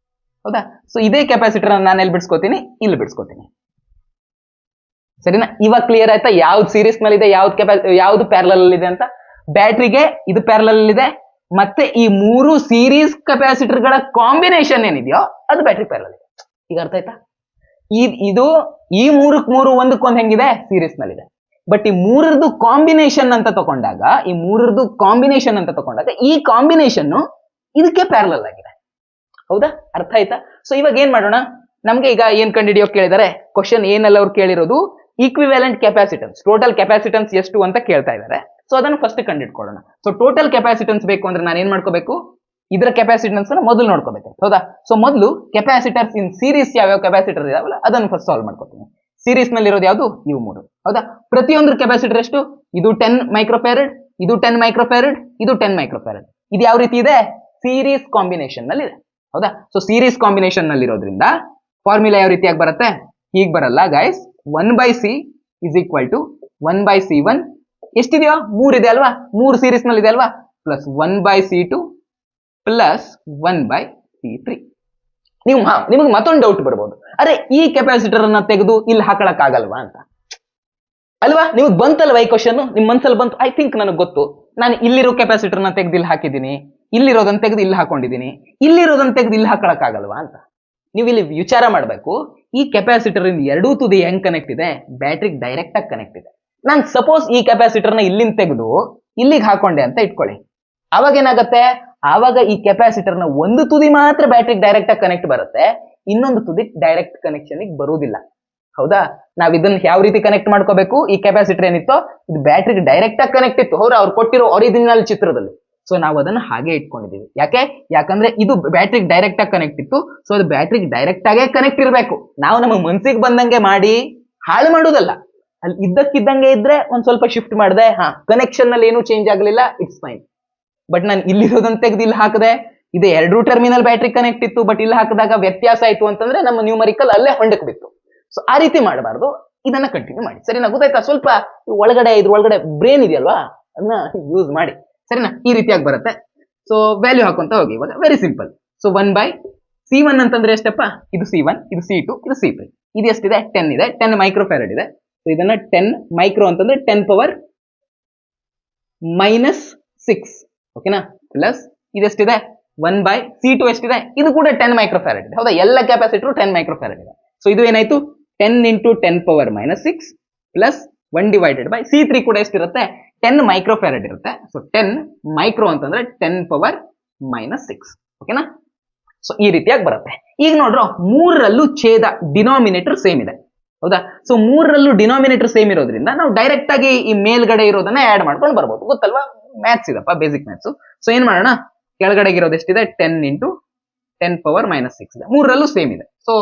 ಹೌದಾ ಸೊ ಇದೇ ಕೆಪಾಸಿಟರ್ ನಾನು ಎಲ್ಲಿ ಬಿಡಿಸ್ಕೋತೀನಿ ಇಲ್ಲಿ ಬಿಡಿಸ್ಕೋತೀನಿ ಸರಿನಾ ಇವಾಗ ಕ್ಲಿಯರ್ ಆಯ್ತಾ ಯಾವ್ದು ಸೀರೀಸ್ ನಲ್ಲಿ ಇದೆ ಯಾವ್ದು ಪ್ಯಾರಲಲ್ ಇದೆ ಅಂತ ಬ್ಯಾಟ್ರಿಗೆ ಇದು ಪ್ಯಾರಲಲ್ ಇದೆ ಮತ್ತೆ ಈ ಮೂರು ಸೀರೀಸ್ ಕೆಪಾಸಿಟರ್ ಗಳ ಕಾಂಬಿನೇಷನ್ ಏನಿದೆಯೋ ಅದು ಬ್ಯಾಟ್ರಿ ಪ್ಯಾರಲಲ್ ಇದೆ ಈಗ ಅರ್ಥ ಆಯ್ತಾ ಇದು ಈ ಮೂರು ಒಂದಕ್ಕೊಂದು ಹೆಂಗಿದೆ ಸೀರೀಸ್ ನಲ್ಲಿ ಇದೆ ಬಟ್ ಈ ಮೂರರದು ಕಾಂಬಿನೇಷನ್ ಅಂತ ತಗೊಂಡಾಗ ಈ ಕಾಂಬಿನೇಷನ್ ಇದಕ್ಕೆ ಪ್ಯಾರಲಲ್ ಆಗಿದೆ ಹೌದಾ ಅರ್ಥ ಆಯ್ತಾ ಸೊ ಇವಾಗ ಏನ್ ಮಾಡೋಣ ನಮ್ಗೆ ಈಗ ಏನ್ ಕಂಡುಹಿಡಿಯೋ ಕೇಳಿದಾರೆ ಕ್ವಶನ್ ಏನೆಲ್ಲ ಅವ್ರು ಕೇಳಿರೋದು ಈಕ್ವಿವ್ಯಾಲೆಂಟ್ ಕೆಪಾಸಿಟನ್ಸ್ ಟೋಟಲ್ ಕೆಪಾಸಿಟನ್ಸ್ ಎಷ್ಟು ಅಂತ ಕೇಳ್ತಾ ಇದ್ದಾರೆ ಸೊ ಅದನ್ನು ಫಸ್ಟ್ ಕಂಡುಹಿಡ್ಕೊಳ್ಳೋಣ ಸೊ ಟೋಟಲ್ ಕೆಪಾಸಿಟನ್ಸ್ ಬೇಕು ಅಂದ್ರೆ ನಾನು ಏನ್ ಮಾಡ್ಕೋಬೇಕು ಇದರ ಕೆಪಾಸಿಟನ್ಸ್ ಮೊದಲು ನೋಡ್ಕೋಬೇಕು ಹೌದಾ ಸೊ ಮೊದಲು ಕೆಪಾಸಿಟರ್ಸ್ ಇನ್ ಸೀರೀಸ್ ಯಾವ್ಯಾವ ಕೆಪಾಸಿಟರ್ ಇದಾವಲ್ಲ ಅದನ್ನು ಫಸ್ಟ್ ಸಾಲ್ವ್ ಮಾಡ್ಕೋತೀನಿ ಸೀರೀಸ್ ನಲ್ಲಿ ಇರೋದು ಯಾವುದು ಇವು ಮೂರು. ಹೌದಾ, ಪ್ರತಿಯೊಂದು ಕೆಪಾಸಿಟರ್ ಎಷ್ಟು, ಇದು 10 ಮೈಕ್ರೋಫ್ಯಾರಡ್, ಇದು 10 ಮೈಕ್ರೋಫ್ಯಾರಡ್, ಇದು 10 ಮೈಕ್ರೋಫ್ಯಾರಡ್. ಇದು ಯಾವ ರೀತಿ ಇದೆ, ಸೀರೀಸ್ ಕಾಂಬಿನೇಷನ್ ನಲ್ಲಿ ಇದೆ. ಹೌದಾ, ಸೊ ಸೀರೀಸ್ ಕಾಂಬಿನೇಷನ್ ನಲ್ಲಿ ಇರೋದ್ರಿಂದ ಫಾರ್ಮುಲಾ ಯಾವ ರೀತಿಯಾಗಿ ಬರುತ್ತೆ, ಹೀಗೆ ಬರಲ್ಲ guys. 1/c is equal to 1/c1 ಎಷ್ಟಿದೆಯೋ 3 ಇದೆ ಅಲ್ವಾ, 3 ಸೀರೀಸ್ ನಲ್ಲಿ ಇದೆ ಅಲ್ವಾ, ಪ್ಲಸ್ 1/c2 ಪ್ಲಸ್ 1/c3. ನಿಮಗೆ ಮತ್ತೊಂದು ಡೌಟ್ ಬರ್ಬೋದು, ಅರೆ ಈ ಕೆಪಾಸಿಟರ್ ಅನ್ನ ತೆಗೆದು ಇಲ್ಲಿ ಹಾಕಳಕ್ ಆಗಲ್ವಾ ಅಂತ ಅಲ್ವಾ. ನಿಮಗೆ ಬಂತಲ್ವಾ ಈ ಕ್ವಶನ್, ನಿಮ್ ಮನ್ಸಲ್ಲಿ ಬಂತು, ಐ ಥಿಂಕ್ ನನಗೆ ಗೊತ್ತು, ನಾನು ಇಲ್ಲಿರೋ ಕೆಪಾಸಿಟರ್ ನ ತೆಗೆದು ಇಲ್ಲಿ ಹಾಕಿದ್ದೀನಿ, ಇಲ್ಲಿರೋದನ್ನ ತೆಗೆದು ಇಲ್ಲಿ ಹಾಕೊಂಡಿದ್ದೀನಿ, ಇಲ್ಲಿರೋದನ್ನ ತೆಗೆದು ಇಲ್ಲಿ ಹಾಕಳಕ್ ಆಗಲ್ವಾ ಅಂತ. ನೀವು ಇಲ್ಲಿ ವಿಚಾರ ಮಾಡಬೇಕು, ಈ ಕೆಪಾಸಿಟರ್ ಇಂದ ಎರಡೂ ತುದಿ ಹೆಂಗ್ ಕನೆಕ್ಟ್ ಇದೆ, ಬ್ಯಾಟ್ರಿಗೆ ಡೈರೆಕ್ಟ್ ಆಗಿ ಕನೆಕ್ಟ್ ಇದೆ. ನಾನು ಸಪೋಸ್ ಈ ಕೆಪಾಸಿಟರ್ ನ ಇಲ್ಲಿಂದ ತೆಗೆದು ಇಲ್ಲಿಗೆ ಹಾಕೊಂಡೆ ಅಂತ ಇಟ್ಕೊಳ್ಳಿ, ಅವಾಗ ಏನಾಗುತ್ತೆ, ಆವಾಗ ಈ ಕೆಪಾಸಿಟರ್ ನ ಒಂದು ತುದಿ ಮಾತ್ರ ಬ್ಯಾಟ್ರಿಗೆ ಡೈರೆಕ್ಟ್ ಆಗಿ ಕನೆಕ್ಟ್ ಬರುತ್ತೆ, ಇನ್ನೊಂದು ತುದಿ ಡೈರೆಕ್ಟ್ ಕನೆಕ್ಷನ್ ಬರುವುದಿಲ್ಲ. ಹೌದಾ, ನಾವ್ ಇದನ್ನ ಯಾವ ರೀತಿ ಕನೆಕ್ಟ್ ಮಾಡ್ಕೋಬೇಕು, ಈ ಕೆಪಾಸಿಟರ್ ಏನಿತ್ತು ಇದು ಬ್ಯಾಟ್ರಿಗೆ ಡೈರೆಕ್ಟ್ ಆಗಿ ಕನೆಕ್ಟ್ ಇತ್ತು, ಅವ್ರು ಕೊಟ್ಟಿರೋ ಒರಿಜಿನಲ್ ಚಿತ್ರದಲ್ಲಿ. ಸೊ ನಾವು ಅದನ್ನ ಹಾಗೆ ಇಟ್ಕೊಂಡಿದೀವಿ. ಯಾಕಂದ್ರೆ ಇದು ಬ್ಯಾಟ್ರಿಗೆ ಡೈರೆಕ್ಟ್ ಆಗಿ ಕನೆಕ್ಟ್ ಇತ್ತು, ಸೊ ಅದು ಬ್ಯಾಟ್ರಿಗೆ ಡೈರೆಕ್ಟ್ ಆಗೇ ಕನೆಕ್ಟ್ ಇರಬೇಕು. ನಾವು ನಮಗೆ ಮನ್ಸಿಗೆ ಬಂದಂಗೆ ಮಾಡಿ ಹಾಳು ಮಾಡುವುದಲ್ಲ, ಅಲ್ಲಿ ಇದ್ದಕ್ಕಿದ್ದಂಗೆ ಇದ್ರೆ ಒಂದ್ ಸ್ವಲ್ಪ ಶಿಫ್ಟ್ ಮಾಡಿದೆ, ಕನೆಕ್ಷನ್ ನಲ್ಲಿ ಏನು ಚೇಂಜ್ ಆಗಲಿಲ್ಲ, ಇಟ್ಸ್ ಫೈನ್. ಬಟ್ ನಾನು ಇಲ್ಲಿರೋದನ್ನ ತೆಗೆದು ಇಲ್ಲಿ ಹಾಕದೆ, ಇದು ಎರಡು ಟರ್ಮಿನಲ್ ಬ್ಯಾಟ್ರಿ ಕನೆಕ್ಟ್ ಇತ್ತು, ಬಟ್ ಇಲ್ಲಿ ಹಾಕಿದಾಗ ವ್ಯತ್ಯಾಸ ಆಯ್ತು ಅಂತಂದ್ರೆ ನಮ್ಮ ನ್ಯೂಮರಿಕಲ್ ಅಲ್ಲೇ ಹೊಂಡಕ್ ಬಿತ್ತು. ಸೊ ಆ ರೀತಿ ಮಾಡಬಾರ್ದು, ಇದನ್ನ ಕಂಟಿನ್ಯೂ ಮಾಡಿ. ಸರಿನಾ, ಗೊತ್ತಾಯ್ತಾ? ಸ್ವಲ್ಪ ಇದ್ರೊಳಗಡೆ ಬ್ರೇನ್ ಇದೆಯಲ್ವಾ, ಅದನ್ನ ಯೂಸ್ ಮಾಡಿ. ಸರಿನಾ, ಈ ರೀತಿಯಾಗಿ ಬರುತ್ತೆ. ಸೊ ವ್ಯಾಲ್ಯೂ ಹಾಕೊಂತ ಹೋಗಿ ಇವಾಗ, ವೆರಿ ಸಿಂಪಲ್. ಸೊ 1/c1 ಅಂತಂದ್ರೆ ಎಷ್ಟಪ್ಪ, ಇದು c1, ಇದು c2, ಇದು c3. ಇದು ಎಷ್ಟಿದೆ, 10 ಇದೆ, 10 ಮೈಕ್ರೋಫ್ಯಾರಡ್ ಇದೆ. ಸೊ ಇದನ್ನ 10 ಮೈಕ್ರೋ ಅಂತಂದ್ರೆ 10⁻⁻⁶, ಓಕೆನಾ, ಪ್ಲಸ್ ಇದೆಷ್ಟಿದೆ 1/c2 ಎಷ್ಟಿದೆ, ಇದು ಕೂಡ 10 ಮೈಕ್ರೋಫ್ಯಾರಡ್ ಇದೆ. ಹೌದಾ, ಎಲ್ಲ ಕೆಪಾಸಿಟರ್ 10 ಮೈಕ್ರೋಫ್ಯಾರಡ್ ಇದೆ. ಸೊ ಇದು ಏನಾಯ್ತು, 10 × 10⁻⁻⁶ ಪ್ಲಸ್ 1/c3 ಕೂಡ ಎಷ್ಟಿರುತ್ತೆ, 10 ಮೈಕ್ರೋಫ್ಯಾರಡ್ ಇರುತ್ತೆ. ಸೊ 10 ಮೈಕ್ರೋ ಅಂತಂದ್ರೆ 10⁻⁻⁶, ಓಕೆನಾ. ಸೊ ಈ ರೀತಿಯಾಗಿ ಬರುತ್ತೆ. ಈಗ ನೋಡ್ರು, ಮೂರರಲ್ಲೂ ಛೇದ ಡಿನಾಮಿನೇಟರ್ ಸೇಮ್ ಇದೆ. ಹೌದಾ, ಸೊ ಮೂರರಲ್ಲೂ ಡಿನಾಮಿನೇಟರ್ ಸೇಮ್ ಇರೋದ್ರಿಂದ ನಾವು ಡೈರೆಕ್ಟ್ ಆಗಿ ಈ ಮೇಲ್ಗಡೆ ಇರೋದನ್ನ ಆಡ್ ಮಾಡ್ಕೊಂಡು ಬರ್ಬೋದು. ಗೊತ್ತಲ್ವಾ, ಮ್ಯಾಥ್ಸ್ ಇದಪ್ಪ, ಬೇಸಿಕ್ ಮ್ಯಾಥ್ಸ್. ಸೊ ಏನ್ ಮಾಡೋಣ, ಕೆಳಗಡೆ ಇರೋದು ಎಷ್ಟಿದೆ, 10 × 10⁻⁻⁶ ಇದೆ, ಮೂರರಲ್ಲೂ ಸೇಮ್ ಇದೆ. ಸೊ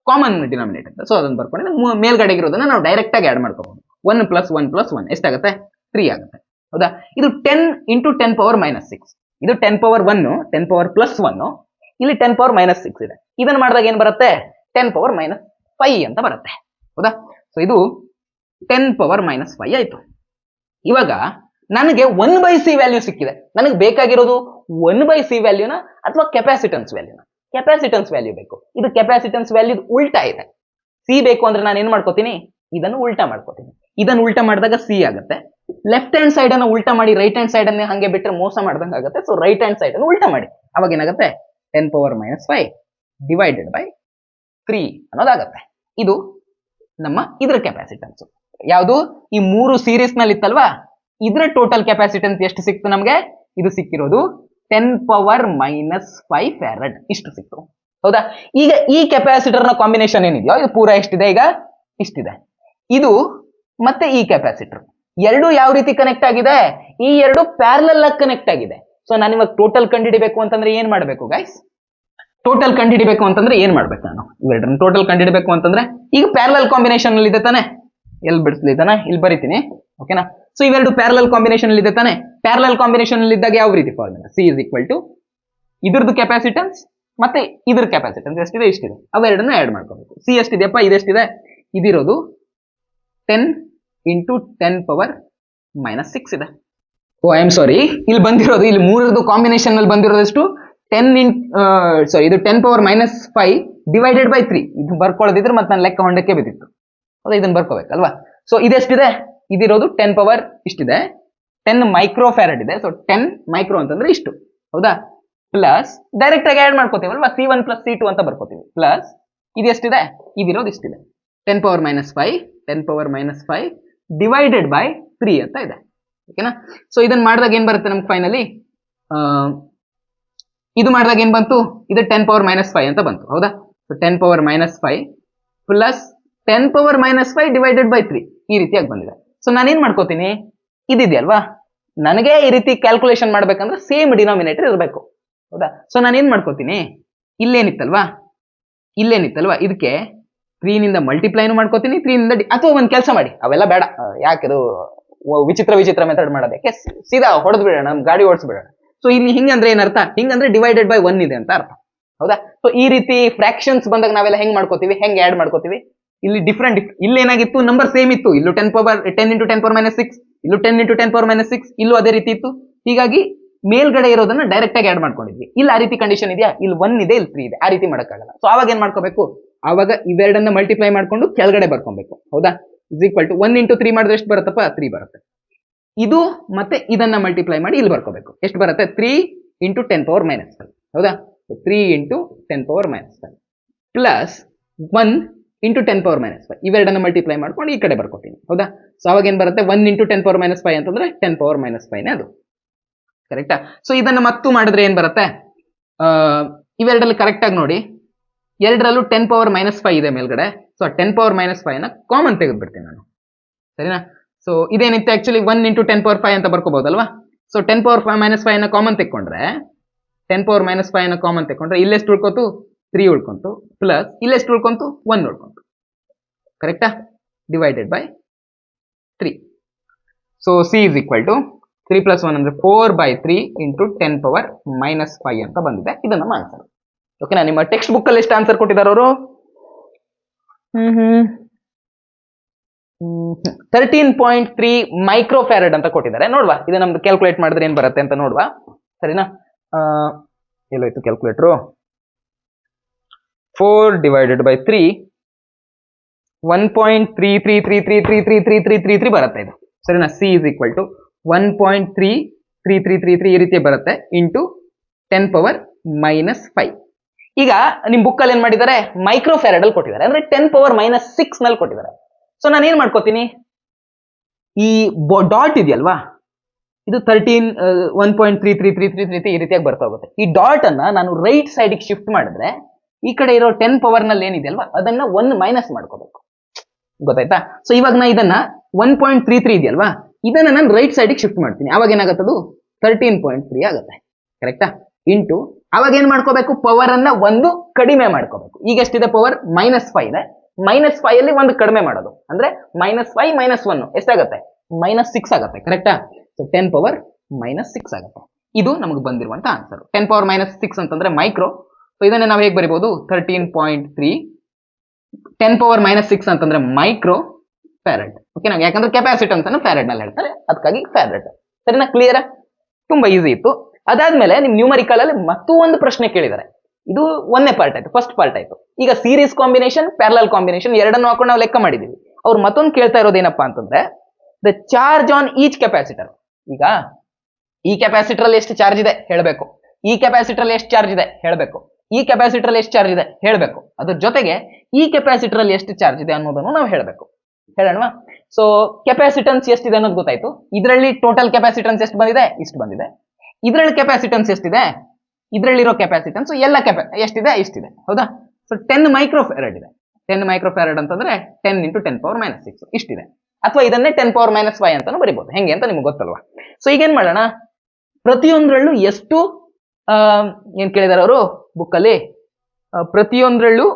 ಕಾಮನ್ ಡಿನಾಮಿನೇಟರ್, ಸೊ ಅದನ್ನ ಬರ್ಕೊಂಡಿದ್ರೆ ಮೇಲ್ಗಡೆ ಇರೋದನ್ನ ನಾವು ಡೈರೆಕ್ಟ್ ಆಗಿ ಆಡ್ ಮಾಡ್ಕೋಬಹುದು. 1 + 1 + 1 ಎಷ್ಟಾಗುತ್ತೆ, 3 ಆಗುತ್ತೆ. ಹೌದಾ, ಇದು 10 × 10⁻⁻⁶, ಇದು 10⁻1, 10⁻+1, ಇಲ್ಲಿ 10⁻⁻⁶ ಇದೆ. ಇದನ್ನ ಮಾಡಿದಾಗ ಏನ್ ಬರುತ್ತೆ, 10⁻⁻5 ಅಂತ ಬರುತ್ತೆ. ಹೌದಾ, ಸೊ ಇದು 10⁻⁻5 ಆಯ್ತು. ಇವಾಗ ನನಗೆ 1/c ವ್ಯಾಲ್ಯೂ ಸಿಕ್ಕಿದೆ. ನನಗೆ ಬೇಕಾಗಿರೋದು 1/c ವ್ಯಾಲ್ಯೂನ ಅಥವಾ ಕೆಪಾಸಿಟನ್ಸ್ ವ್ಯಾಲ್ಯೂನ. ಕೆಪಾಸಿಟನ್ಸ್ ವ್ಯಾಲ್ಯೂ ಬೇಕು. ಇದು ಕೆಪಾಸಿಟನ್ಸ್ ವ್ಯಾಲ್ಯೂ ಉಲ್ಟಾ ಇದೆ. ಸಿ ಬೇಕು ಅಂದ್ರೆ ನಾನು ಏನ್ ಮಾಡ್ಕೋತೀನಿ, ಇದನ್ನು ಉಲ್ಟಾ ಮಾಡ್ಕೋತೀನಿ. ಇದನ್ನು ಉಲ್ಟಾ ಮಾಡಿದಾಗ ಸಿ ಆಗುತ್ತೆ. ಲೆಫ್ಟ್ ಹ್ಯಾಂಡ್ ಸೈಡ್ ಅನ್ನು ಉಲ್ಟಾ ಮಾಡಿ ರೈಟ್ ಹ್ಯಾಂಡ್ ಸೈಡ್ ಅನ್ನ ಹಂಗೆ ಬಿಟ್ಟರೆ ಮೋಸ ಮಾಡ್ದಂಗೆ ಆಗುತ್ತೆ. ಸೊ ರೈಟ್ ಹ್ಯಾಂಡ್ ಸೈಡ್ ಅನ್ನು ಉಲ್ಟಾ ಮಾಡಿ, ಅವಾಗ ಏನಾಗುತ್ತೆ, 10⁻⁻5 / 3 ಅನ್ನೋದಾಗತ್ತೆ. ಇದು ನಮ್ಮ ಇದ್ರ ಕೆಪಾಸಿಟನ್ಸ್. ಯಾವುದು, ಈ ಮೂರು ಸೀರೀಸ್ ನಲ್ಲಿ ಇತ್ತಲ್ವಾ, ಇದ್ರ ಟೋಟಲ್ ಕೆಪಾಸಿಟನ್ಸ್ ಎಷ್ಟು ಸಿಕ್ತು ನಮ್ಗೆ, ಇದು ಸಿಕ್ಕಿರೋದು 10⁻⁻5 ಫ್ಯಾರಡ್, ಇಷ್ಟು ಸಿಕ್ತು. ಹೌದಾ, ಈಗ ಈ ಕೆಪಾಸಿಟರ್ ನ ಕಾಂಬಿನೇಷನ್ ಏನಿದೆಯೋ ಇದು ಪೂರಾ ಎಷ್ಟಿದೆ, ಈಗ ಇಷ್ಟಿದೆ. ಇದು ಮತ್ತೆ ಈ ಕೆಪಾಸಿಟರ್ ಎರಡು ಯಾವ ರೀತಿ ಕನೆಕ್ಟ್ ಆಗಿದೆ, ಈ ಎರಡು ಪ್ಯಾರಲಲ್ ಆಗಿ ಕನೆಕ್ಟ್ ಆಗಿದೆ. ಸೊ ನಾನು ಇವಾಗ ಟೋಟಲ್ ಕಂಡುಹಿಡಿಬೇಕು ಅಂತಂದ್ರೆ ಏನ್ ಮಾಡ್ಬೇಕು ಗೈಸ್, ಟೋಟಲ್ ಕಂಡುಹಿಡಿಬೇಕು ಅಂತಂದ್ರೆ ಏನ್ ಮಾಡ್ಬೇಕು, ನಾನು ಇವೆರಡನ್ನ ಟೋಟಲ್ ಕಂಡುಹಿಡಿಬೇಕು ಅಂತಂದ್ರೆ ಈಗ ಪ್ಯಾರಲಲ್ ಕಾಂಬಿನೇಷನ್ ಅಲ್ಲಿ ಇದೆ ತಾನೆ, ಎಲ್ಲಿ ಬಿಡಿಸ್ಲಿದ್ದಾನೆ, ಇಲ್ಲಿ ಬರೀತೀನಿ, ಓಕೆನಾ. ಸೊ ಇವೆರಡು ಪ್ಯಾರಲಲ್ ಕಾಂಬಿನೇಷನ್ ಅಲ್ಲಿ ಇದೆ ತಾನೆ. ಪ್ಯಾರಲಲ್ ಕಾಂಬಿನೇಷನ್ ಅಲ್ಲಿ ಇದ್ದಾಗ ಯಾವ ರೀತಿ formula, C is equal to ಇದ್ರದ್ದು ಕೆಪಾಸಿಟನ್ಸ್ ಮತ್ತೆ ಇದ್ರ ಕೆಪಾಸಿಟನ್ಸ್ ಎಷ್ಟಿದೆ, ಇಷ್ಟಿದೆ, ಅವೆರಡನ್ನ ಆಡ್ ಮಾಡ್ಕೋಬೇಕು. ಸಿ ಎಷ್ಟಿದೆಯಪ್ಪ, ಇದೆಷ್ಟಿದೆ, ಇದಿರೋದು 10 × 10⁻⁻⁶ ಇದೆ. ಓ ಐ ಆಮ್ ಸಾರಿ, ಇಲ್ಲಿ ಬಂದಿರೋದು, ಇಲ್ಲಿ ಮೂರರದು ಕಾಂಬಿನೇಷನ್ ಅಲ್ಲಿ ಬಂದಿರೋದು ಎಷ್ಟು, 10 ಇದು 10⁻⁻5 / 3. ಇದು ಬರ್ಕೊಳ್ಳೋದಿದ್ರೆ ಮತ್ತೆ ನಾನು ಲೆಕ್ಕ ಹೊಂಡಕ್ಕೆ ಬಿದ್ದಿತ್ತು. ಹೌದಾ, ಇದನ್ನ ಬರ್ಕೋಬೇಕಲ್ವಾ. ಸೊ ಇದೆಷ್ಟಿದೆ, ಇದಿರೋದು 10 ಇಷ್ಟಿದೆ, 10 ಮೈಕ್ರೋಫ್ಯಾರಡ್ ಇದೆ. ಸೊ 10 ಮೈಕ್ರೋ ಅಂತಂದ್ರೆ ಇಷ್ಟು. ಹೌದಾ, ಪ್ಲಸ್ ಡೈರೆಕ್ಟ್ ಆಗಿ ಆಡ್ ಮಾಡ್ಕೋತೀವಲ್ವಾ, c1 + c2 ಅಂತ ಬರ್ಕೋತೀವಿ. ಪ್ಲಸ್ ಇದೆಷ್ಟಿದೆ, ಇದಿರೋದು ಇಷ್ಟಿದೆ, 10⁻⁻5 / 3 ಅಂತ ಇದೆ. ಓಕೆನಾ. ಸೊ ಇದನ್ನ ಮಾಡಿದಾಗ ಏನ್ ಬರುತ್ತೆ ನಮ್ಗೆ ಫೈನಲಿ, ಇದು ಮಾಡಿದಾಗ ಏನ್ ಬಂತು, ಇದು 10⁻⁻5 ಅಂತ ಬಂತು. ಹೌದಾ, ಸೊ 10⁻⁻5 ಪ್ಲಸ್ 10⁻⁻5 / 3 ಈ ರೀತಿಯಾಗಿ ಬಂದಿದೆ. ಸೊ ನಾನೇನ್ ಮಾಡ್ಕೋತೀನಿ, ಇದಿದೆಯಲ್ವಾ, ನನಗೆ ಈ ರೀತಿ ಕ್ಯಾಲ್ಕುಲೇಷನ್ ಮಾಡ್ಬೇಕಂದ್ರೆ ಸೇಮ್ ಡಿನಾಮಿನೇಟರ್ ಇರಬೇಕು. ಹೌದಾ, ಸೊ ನಾನೇನ್ ಮಾಡ್ಕೋತೀನಿ, ಇಲ್ಲೇನಿತ್ತಲ್ವಾ ಇದಕ್ಕೆ 3 ನಿಂದ ಮಲ್ಟಿಪ್ಲೈನು ಮಾಡ್ಕೋತೀನಿ, 3 ನಿಂದ ಅಥವಾ ಒಂದ್ ಕೆಲಸ ಮಾಡಿ, ಅವೆಲ್ಲ ಬೇಡ, ಯಾಕಿದು ವಿಚಿತ್ರ ಮೆಥಡ್ ಮಾಡೋದಕ್ಕೆ ಸೀದಾ ಹೊಡೆದ್ ಬಿಡೋಣ, ನಮ್ ಗಾಡಿ ಓಡಿಸ್ಬಿಡೋಣ. ಸೊ ಇಲ್ಲಿ ಹಿಂಗಂದ್ರೆ ಏನರ್ಥ, ಹಿಂಗಂದ್ರೆ ಡಿವೈಡೆಡ್ ಬೈ 1 ಇದೆ ಅಂತ ಅರ್ಥ, ಹೌದಾ? ಸೊ ಈ ರೀತಿ ಫ್ರಾಕ್ಷನ್ಸ್ ಬಂದಾಗ ನಾವೆಲ್ಲ ಹೆಂಗ್ ಮಾಡ್ಕೋತೀವಿ, ಹೆಂಗ್ ಆಡ್ ಮಾಡ್ಕೋತೀವಿ, ಇಲ್ಲಿ ಡಿಫ್ರೆಂಟ್, ಇಲ್ಲಿ ಏನಾಗಿತ್ತು, ನಂಬರ್ ಸೇಮ್ ಇತ್ತು, ಇಲ್ಲೂ 10 into 10 power minus 6, ಇಲ್ಲೂ 10 into 10 power minus 6, ಇಲ್ಲೂ ಅದೇ ರೀತಿ ಇತ್ತು. ಹೀಗಾಗಿ ಮೇಲ್ಗಡೆ ಇರೋದನ್ನ ಡೈರೆಕ್ಟ್ ಆಗಿ ಆಡ್ ಮಾಡ್ಕೊಂಡಿದ್ವಿ. ಇಲ್ಲಿ ಆ ರೀತಿ ಕಂಡೀಷನ್ ಇದೆಯಾ, ಇಲ್ಲಿ 1 ಇದೆ, ಇಲ್ಲಿ 3 ಇದೆ, ಆ ರೀತಿ ಮಾಡಕ್ಕಾಗಲ್ಲ. ಸೊ ಅವಾಗ ಏನ್ ಮಾಡ್ಕೋಬೇಕು, ಅವಾಗ ಇವೆರಡನ್ನ ಮಲ್ಟಿಪ್ಲೈ ಮಾಡ್ಕೊಂಡು ಕೆಳಗಡೆ ಬರ್ಕೊಬೇಕು, ಹೌದಾ? ಇಸ್ ಈಕ್ವಲ್ ಟು 1 into 3 ಮಾಡಿದ್ರೆ ಎಷ್ಟು ಬರುತ್ತಪ್ಪ, 3 ಬರುತ್ತೆ. ಇದು ಮತ್ತೆ ಇದನ್ನ ಮಲ್ಟಿಪ್ಲೈ ಮಾಡಿ ಇಲ್ಲಿ ಬರ್ಕೋಬೇಕು, ಎಷ್ಟು ಬರುತ್ತೆ, 3 into 10 power minus 5, ಹೌದಾ? 3 into 10 power minus 5 plus 1 into 10 power minus 5, ಇವೆರಡನ್ನ ಮಲ್ಟಿಪ್ಲೈ ಮಾಡ್ಕೊಂಡು ಈ ಕಡೆ ಬರ್ಕೋತೀನಿ, ಹೌದಾ? ಸೊ ಅವಾಗ ಏನ್ ಬರುತ್ತೆ, 1 into 10 power minus 5 ಅಂತಂದ್ರೆ 10 power minus 5 ನೇ ಅದು, ಕರೆಕ್ಟಾ? ಸೊ ಇದನ್ನ ಮತ್ತು ಮಾಡಿದ್ರೆ ಏನ್ ಬರುತ್ತೆ, ಇವೆರಡಲ್ಲಿ ಕರೆಕ್ಟ್ ಆಗಿ ನೋಡಿ, ಎರಡರಲ್ಲೂ 10 power minus 5 ಇದೆ ಮೇಲ್ಗಡೆ. ಸೊ 10 power minus 5 ನ ಕಾಮನ್ ತೆಗೆದ್ಬಿಡ್ತೀನಿ ನಾನು, ಸರಿನಾ? ಸೊ ಇದೇನಿತ್ತು ಆಕ್ಚುಲಿ 1 into 10 power 5 ಅಂತ ಬರ್ಕೋಬಹುದಲ್ವಾ? ಸೊ 10 power minus 5 ನ ಕಾಮನ್ ತೆಕ್ಕೊಂಡ್ರೆ, 10 power minus 5 ನ ಕಾಮನ್ ತೆಕ್ಕೊಂಡ್ರೆ ಇಲ್ಲೆಷ್ಟು ಉಳ್ಕೋತು, 3 ಉಳ್ಕೊಂತು, ಪ್ಲಸ್ ಇಲ್ಲೆಷ್ಟು ಉಳ್ಕೊಂತು, 1 ಉಳ್ಕೊಂತು, ಕರೆಕ್ಟಾ? Divided by 3. So C is equal to 3 plus 1 ಅಂದ್ರೆ 4/3 into 10 power minus 5 ಅಂತ ಬಂದಿದೆ. ಇದು ನಮ್ಮ ಆನ್ಸರ್. ಓಕೆನಾ? ನಿಮ್ಮ ಟೆಕ್ಸ್ಟ್ ಬುಕ್ ಅಲ್ಲಿ ಎಷ್ಟು ಆನ್ಸರ್ ಕೊಟ್ಟಿದ್ದಾರೆ ಅವರು? 13.3 ಮೈಕ್ರೋಫ್ಯಾರಡ್ ಅಂತ ಕೊಟ್ಟಿದ್ದಾರೆ. ನೋಡ್ವಾ, ಇದು ನಮ್ದು ಕ್ಯಾಲ್ಕುಲೇಟ್ ಮಾಡಿದ್ರೆ ಏನ್ ಬರುತ್ತೆ ಅಂತ ನೋಡ್ವಾ, ಸರಿನಾ? ಎಲ್ಲೋಯ್ತು ಕ್ಯಾಲ್ಕುಲೇಟ್ರು? 4 divided by 3 1.3333333333 ಬರುತ್ತೆ ಇದು, ಸರಿನಾ? ಸಿ ಇಸ್ ಈಕ್ವಲ್ ಟು 1.33333 ಈ ರೀತಿ ಬರುತ್ತೆ ಇಂಟು 10 power minus 5. ಈಗ ನಿಮ್ ಬುಕ್ ಅಲ್ಲಿ ಏನ್ ಮಾಡಿದ್ದಾರೆ, ಮೈಕ್ರೋಫ್ಯಾರಡ್ ಅಲ್ಲಿ ಕೊಟ್ಟಿದ್ದಾರೆ, ಅಂದ್ರೆ 10 power minus 6 ನಲ್ಲಿ ಕೊಟ್ಟಿದ್ದಾರೆ. ಸೊ ನಾನು ಏನ್ ಮಾಡ್ಕೋತೀನಿ, ಈ ಡಾಟ್ ಇದೆಯಲ್ವಾ, ಇದು 1.33333 ಈ ರೀತಿಯಾಗಿ ಬರ್ತಾ ಹೋಗುತ್ತೆ. ಈ ಡಾಟ್ ಅನ್ನ ನಾನು ರೈಟ್ ಸೈಡ್ಗೆ ಶಿಫ್ಟ್ ಮಾಡಿದ್ರೆ ಈ ಕಡೆ ಇರೋ 10 power ನಲ್ಲಿ ಏನಿದೆಯಲ್ವಾ ಅದನ್ನ 1 ಮೈನಸ್ ಮಾಡ್ಕೋಬೇಕು, ಗೊತ್ತಾಯ್ತಾ? ಸೊ ಇವಾಗ ನಾ ಇದನ್ನ 1.33 ಇದೆಯಲ್ವಾ, ಇದನ್ನ ನಾನು ರೈಟ್ ಸೈಡ್ಗೆ ಶಿಫ್ಟ್ ಮಾಡ್ತೀನಿ, ಅವಾಗ ಏನಾಗತ್ತದು 13.3 ಆಗುತ್ತೆ, ಕರೆಕ್ಟಾ? ಇಂಟು ಅವಾಗ ಏನ್ ಮಾಡ್ಕೋಬೇಕು, ಪವರ್ ಅನ್ನ 1 ಕಡಿಮೆ ಮಾಡ್ಕೋಬೇಕು. ಈಗ ಎಷ್ಟಿದೆ ಪವರ್, -5 ಇದೆ, -5 ಅಲ್ಲಿ 1 ಕಡಿಮೆ ಮಾಡೋದು ಅಂದ್ರೆ -5 - 1 ಎಷ್ಟಾಗುತ್ತೆ, -6 ಆಗುತ್ತೆ, ಕರೆಕ್ಟಾ? ಸೊ 10 power -6 ಆಗುತ್ತೆ. ಇದು ನಮಗೆ ಬಂದಿರುವಂತ ಆನ್ಸರ್. 10 power -6 ಅಂತಂದ್ರೆ ಮೈಕ್ರೋ. ಸೊ ಇದನ್ನ ನಾವು ಹೇಗೆ ಬರಿಬಹುದು, 13.3 10 power -6 ಅಂತಂದ್ರೆ ಮೈಕ್ರೋ ಫ್ಯಾರಡ್. ಓಕೆ, ನಾವು ಯಾಕಂದ್ರೆ ಕೆಪಾಸಿಟನ್ಸ್ ಅನ್ನು ಫ್ಯಾರಡ್ ನಲ್ಲಿ ಹೇಳ್ತಾರೆ, ಅದಕ್ಕಾಗಿ ಫ್ಯಾರಡ್. ಸರಿನಾ? ಕ್ಲಿಯರ್? ತುಂಬಾ ಈಸಿ ಇತ್ತು. ಅದಾದ್ಮೇಲೆ ನಿಮ್ ನ್ಯೂಮರಿಕಲ್ ಅಲ್ಲಿ ಮತ್ತೂ ಒಂದು ಪ್ರಶ್ನೆ ಕೇಳಿದ್ದಾರೆ. ಇದು ಒಂದನೇ ಪಾರ್ಟ್ ಆಯ್ತು, ಫಸ್ಟ್ ಪಾರ್ಟ್ ಆಯ್ತು. ಈಗ ಸೀರೀಸ್ ಕಾಂಬಿನೇಷನ್, ಪ್ಯಾರಲಲ್ ಕಾಂಬಿನೇಷನ್ ಎರಡನ್ನು ಹಾಕೊಂಡು ನಾವು ಲೆಕ್ಕ ಮಾಡಿದೀವಿ. ಅವ್ರು ಮತ್ತೊಂದು ಕೇಳ್ತಾ ಇರೋದೇನಪ್ಪಾ ಅಂತಂದ್ರೆ the charge on each capacitor. ಈಗ ಈ ಕೆಪಾಸಿಟರ್ ಅಲ್ಲಿ ಎಷ್ಟು ಚಾರ್ಜ್ ಇದೆ ಹೇಳಬೇಕು, ಈ ಕೆಪಾಸಿಟರ್ ಅಲ್ಲಿ ಎಷ್ಟು ಚಾರ್ಜ್ ಇದೆ ಹೇಳಬೇಕು, ಈ ಕೆಪಾಸಿಟರ್ ಅಲ್ಲಿ ಎಷ್ಟು ಚಾರ್ಜ್ ಇದೆ ಹೇಳಬೇಕು, ಅದ್ರ ಜೊತೆಗೆ ಈ ಕೆಪಾಸಿಟರ್ ಅಲ್ಲಿ ಎಷ್ಟು ಚಾರ್ಜ್ ಇದೆ ಅನ್ನೋದನ್ನು ನಾವು ಹೇಳಬೇಕು. ಹೇಳೋಣ. ಸೊ ಕೆಪಾಸಿಟನ್ಸ್ ಎಷ್ಟಿದೆ ಅನ್ನೋದು ಗೊತ್ತಾಯ್ತು. ಇದರಲ್ಲಿ ಟೋಟಲ್ ಕೆಪಾಸಿಟನ್ಸ್ ಎಷ್ಟು ಬಂದಿದೆ, ಇಷ್ಟು ಬಂದಿದೆ. ಇದರಲ್ಲಿ ಕೆಪಾಸಿಟನ್ಸ್ ಎಷ್ಟಿದೆ, ಇದರಲ್ಲಿರೋ ಕೆಪಾಸಿಟನ್ಸ್ ಎಲ್ಲ ಎಷ್ಟಿದೆ, ಇಷ್ಟಿದೆ, ಹೌದಾ? ಸೊ 10 ಮೈಕ್ರೋಫ್ಯಾರಡ್ ಇದೆ. 10 ಮೈಕ್ರೋಫ್ಯಾರಡ್ ಅಂತಂದ್ರೆ 10 into 10 power -6 ಇಷ್ಟಿದೆ. ಅಥವಾ ಇದನ್ನೇ 10 power -5 ಅಂತಾನು ಬರೀಬಹುದು. ಹೆಂಗೆ ಅಂತ ನಿಮ್ಗೆ ಗೊತ್ತಲ್ವಾ? ಸೊ ಈಗ ಏನ್ ಮಾಡೋಣ, ಪ್ರತಿಯೊಂದರಲ್ಲೂ ಎಷ್ಟು ಏನ್ ಕೇಳಿದಾರೆ ಅವರು ಬುಕ್ ಅಲ್ಲಿ, ಪ್ರತಿಯೊಂದರಲ್ಲೂ